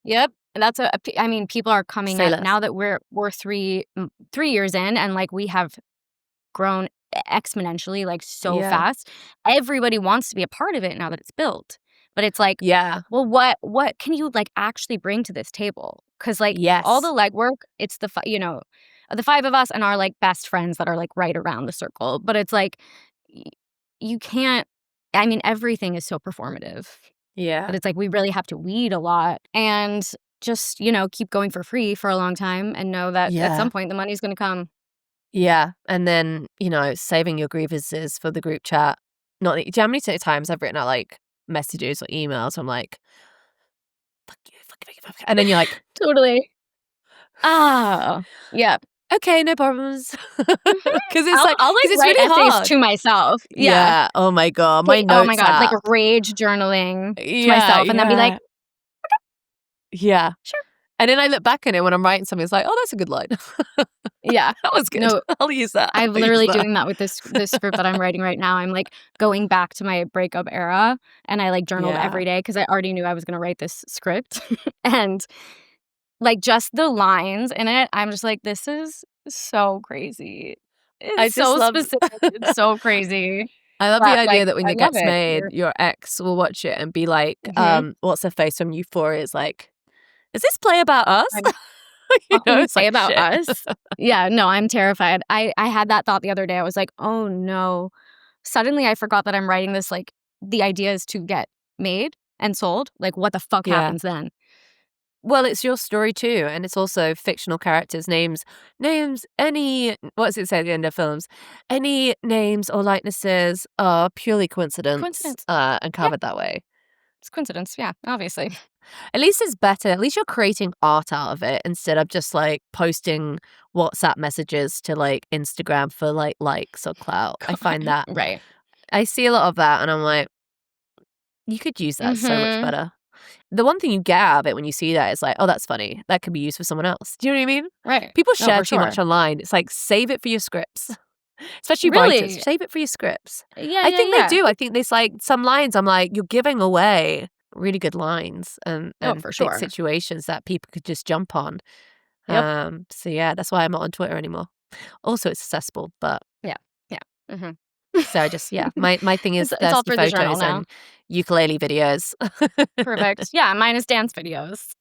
Yep. And that's I mean, people are coming up now that we're 3 years in, and we have grown exponentially, so fast. Everybody wants to be a part of it now that it's built. But it's like, well, what can you actually bring to this table? Because all the legwork, it's the 5 of us and our best friends that are right around the circle. But it's you can't. I mean, everything is so performative. Yeah. But it's we really have to weed a lot and just keep going for free for a long time and know that at some point the money's going to come. Yeah. And then saving your grievances for the group chat. Do you know how many times I've written out messages or emails? I'm like, fuck you, fuck. And then you're like, totally. Yeah. Okay, no problems. Because it's I'll it's write really essays hard to myself. Yeah. Oh my god, my notes. Oh my god, it's rage journaling to myself, and then be like, yeah, sure. And then I look back on it when I'm writing something. It's like, oh, that's a good line. Yeah, that was good. No, I'll use that. I'm literally doing that with this script that I'm writing right now. I'm going back to my breakup era, and I journaled every day because I already knew I was going to write this script, and just the lines in it, I'm just like, this is so crazy. It's so specific. It's so crazy. I love the idea that when it gets made, your ex will watch it and be like, what's her face from Euphoria? Is like, is this play about us? It's play about us? Yeah, no, I'm terrified. I had that thought the other day. I was like, oh no. Suddenly I forgot that I'm writing this, the idea is to get made and sold, like what the fuck happens then? Well, it's your story too, and it's also fictional characters' names, any, what does it say at the end of films? Any names or likenesses are purely coincidence. And covered that way. It's coincidence, yeah, obviously. At least it's better. At least you're creating art out of it instead of just like posting WhatsApp messages to like Instagram for like likes or clout. I find that. Right. I see a lot of that and I'm like, you could use that so much better. The one thing you get out of it when you see that is like, oh, that's funny. That could be used for someone else. Do you know what I mean? Right. People share too much online. It's like, save it for your scripts. Especially writers. Save it for your scripts. I think they do. I think there's like some lines I'm like, you're giving away really good lines and for sure. situations that people could just jump on. Yep. So yeah, that's why I'm not on Twitter anymore. Also, it's accessible, but yeah. Mm-hmm. So I just, my thing is it's all thirsty through the journal photos now. and ukulele videos. Perfect. Yeah, mine is dance videos.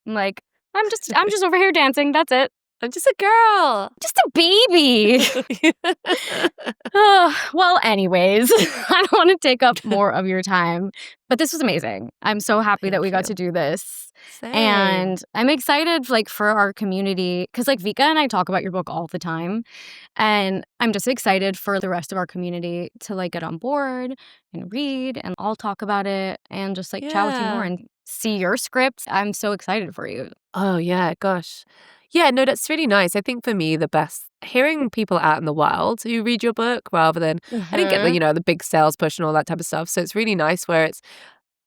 I'm like, I'm just over here dancing. That's it. I'm just a girl. Just a baby. Well, anyways, I don't want to take up more of your time, but this was amazing. I'm so happy that we got to do this. Same. And I'm excited like for our community because like Vika and I talk about your book all the time. And I'm just excited for the rest of our community to like get on board and read and all talk about it and just like chat with you more and see your scripts. I'm so excited for you. Oh, yeah, gosh. Yeah, no, that's really nice. I think for me, the best, hearing people out in the wild who read your book rather than, I didn't get the big sales push and all that type of stuff. So it's really nice where it's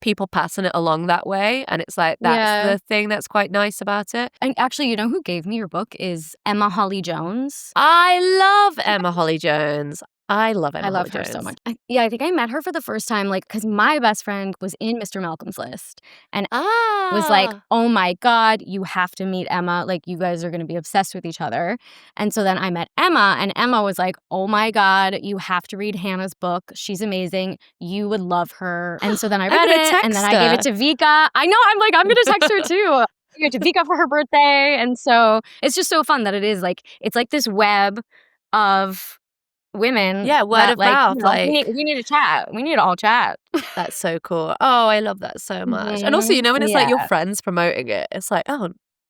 people passing it along that way. And it's like, that's the thing that's quite nice about it. And actually, you know who gave me your book is Emma Holly Jones. I love Emma Holly Jones. I love Emma. I love her so much. I think I met her for the first time, like, because my best friend was in Mr. Malcolm's List. And was like, oh my God, you have to meet Emma. Like, you guys are going to be obsessed with each other. And so then I met Emma, and Emma was like, oh my God, you have to read Hannah's book. She's amazing. You would love her. And so then I read it, and then I gave it to Vika. I know, I'm like, I'm going to text her too. I gave it to Vika for her birthday. And so it's just so fun that it is like, it's like this web of women. Yeah, word of mouth. Like, we need to chat. We need to all chat. That's so cool. Oh, I love that so much. And also, when it's like your friends promoting it, it's like, oh,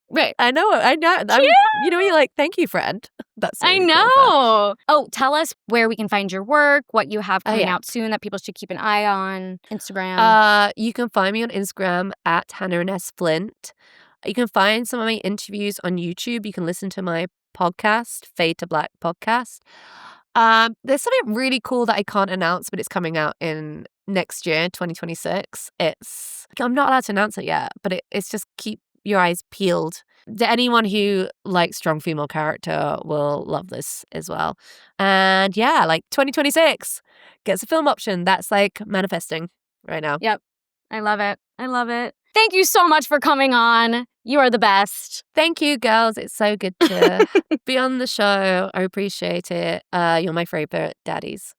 right. I know. You're like, thank you, friend. That's I know. Oh, tell us where we can find your work, what you have coming out soon that people should keep an eye on. Instagram. You can find me on Instagram at Hanna Flint. You can find some of my interviews on YouTube. You can listen to my podcast, Fade to Black podcast. There's something really cool that I can't announce, but it's coming out in next year, 2026. I'm not allowed to announce it yet, but it's just keep your eyes peeled. Anyone who likes strong female character will love this as well. And yeah, like 2026 gets a film option. That's like manifesting right now. Yep. I love it. I love it. Thank you so much for coming on. You are the best. Thank you, girls. It's so good to be on the show. I appreciate it. You're my favorite daddies.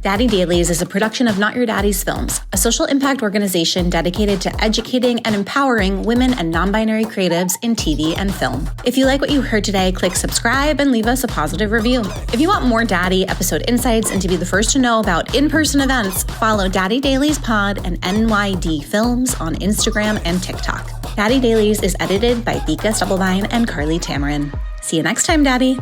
Daddy Dailies is a production of Not Your Daddy's Films, a social impact organization dedicated to educating and empowering women and non-binary creatives in TV and film. If you like what you heard today, click subscribe and leave us a positive review. If you want more Daddy episode insights and to be the first to know about in-person events, follow Daddy Dailies Pod and NYD Films on Instagram and TikTok. Daddy Dailies is edited by Vika Stubblebine and Carlye Tamarin. See you next time, Daddy.